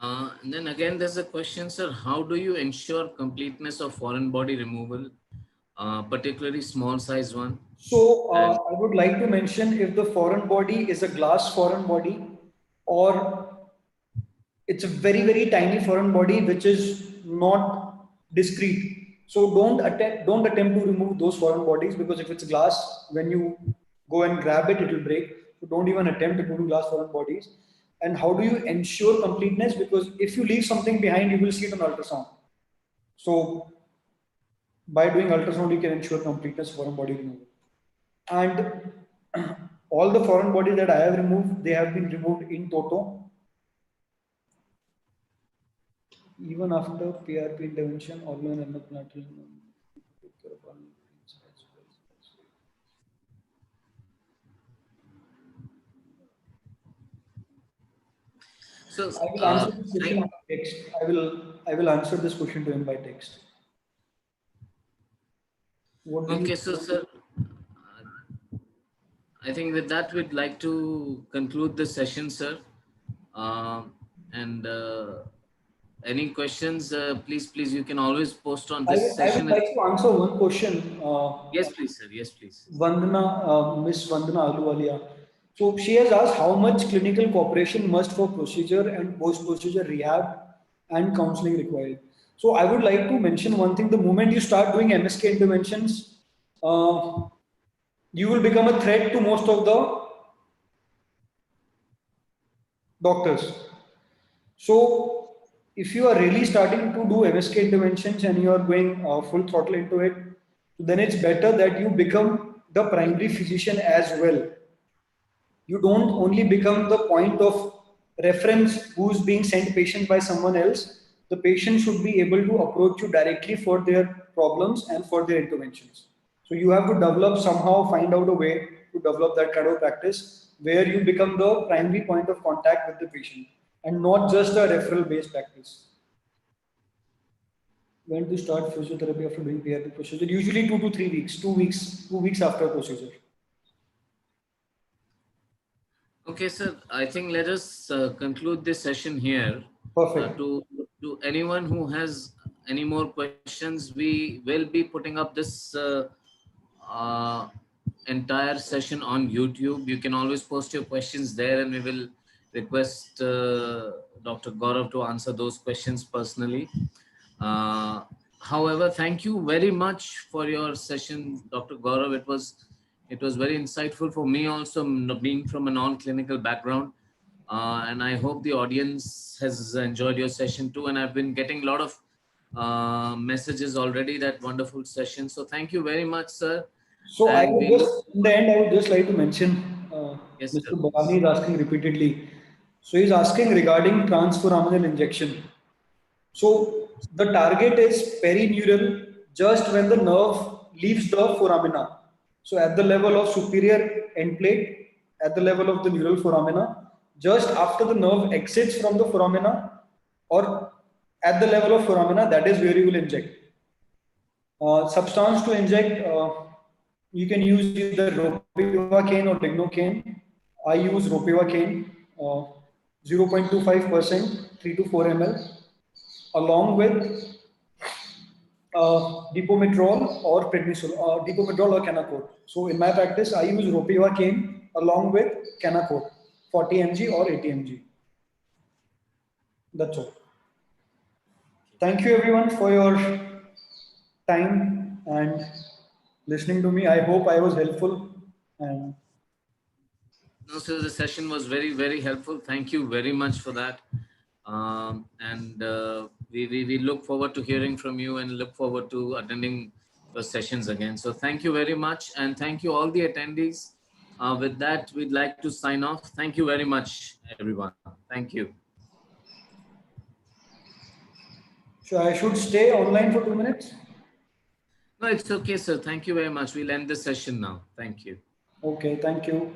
And then again, there's a question, sir. How do you ensure completeness of foreign body removal, particularly small size one?
So I would like to mention if the foreign body is a glass foreign body or it's a very tiny foreign body which is not discrete. So don't attempt to remove those foreign bodies, because if it's glass, when you go and grab it, it will break. So don't even attempt to remove glass foreign bodies. And how do you ensure completeness? Because if you leave something behind, you will see it on ultrasound. So by doing ultrasound, you can ensure completeness of foreign body removal. And all the foreign bodies that I have removed, they have been removed in toto. Even after PRP intervention, organ and plateau.
So
I will answer this question by text. I will answer this question to him by text.
Okay, so sir, I think with that we'd like to conclude the session, sir. Any questions, please, you can always post on this session.
I would like to answer one question.
Yes, please, sir. Yes, please.
Miss Vandana Ahluwalia. So she has asked how much clinical cooperation must for procedure and post-procedure rehab and counseling required. So I would like to mention one thing. The moment you start doing MSK interventions, you will become a threat to most of the doctors. So if you are really starting to do MSK interventions and you are going full throttle into it, then it's better that you become the primary physician as well. You don't only become the point of reference who's being sent patient by someone else. The patient should be able to approach you directly for their problems and for their interventions. So you have to develop somehow, find out a way to develop that kind of practice where you become the primary point of contact with the patient and not just a referral based practice. When to start physiotherapy after doing PRP procedure? Usually 2 to 3 weeks, 2 weeks after procedure.
Okay, sir. I think let us conclude this session here.
Perfect.
To anyone who has any more questions, we will be putting up this entire session on YouTube. You can always post your questions there, and we will request Dr. Gaurav to answer those questions personally. However, thank you very much for your session, Dr. Gaurav. It was very insightful for me also, being from a non-clinical background. And I hope the audience has enjoyed your session too. And I've been getting a lot of messages already, that wonderful session. So thank you very much, sir.
So in the end, I would just like to mention,
yes,
Mr. Bhavani is asking repeatedly. So he's asking regarding transforaminal injection. So the target is perineural just when the nerve leaves the foramina. So at the level of superior end plate, at the level of the neural foramina, just after the nerve exits from the foramina or at the level of foramina, that is where you will inject. Substance to inject, you can use either ropivacaine or lignocaine. I use ropivacaine, 0.25%, 3 to 4 ml, along with dipomedrol or prednisone, dipomedrol or Kenacort. So in my practice, I use ropivacaine along with Kenacort, 40 mg or 80 mg. That's all. Thank you everyone for your time and listening to me. I hope I was helpful. And
no, so the session was very helpful. Thank you very much for that. We look forward to hearing from you and look forward to attending the sessions again. So thank you very much, and thank you all the attendees. With that, we'd like to sign off. Thank you very much, everyone. Thank you.
So I should stay online for 2 minutes?
No, it's okay, sir. Thank you very much. We'll end the session now. Thank you.
Okay, thank you.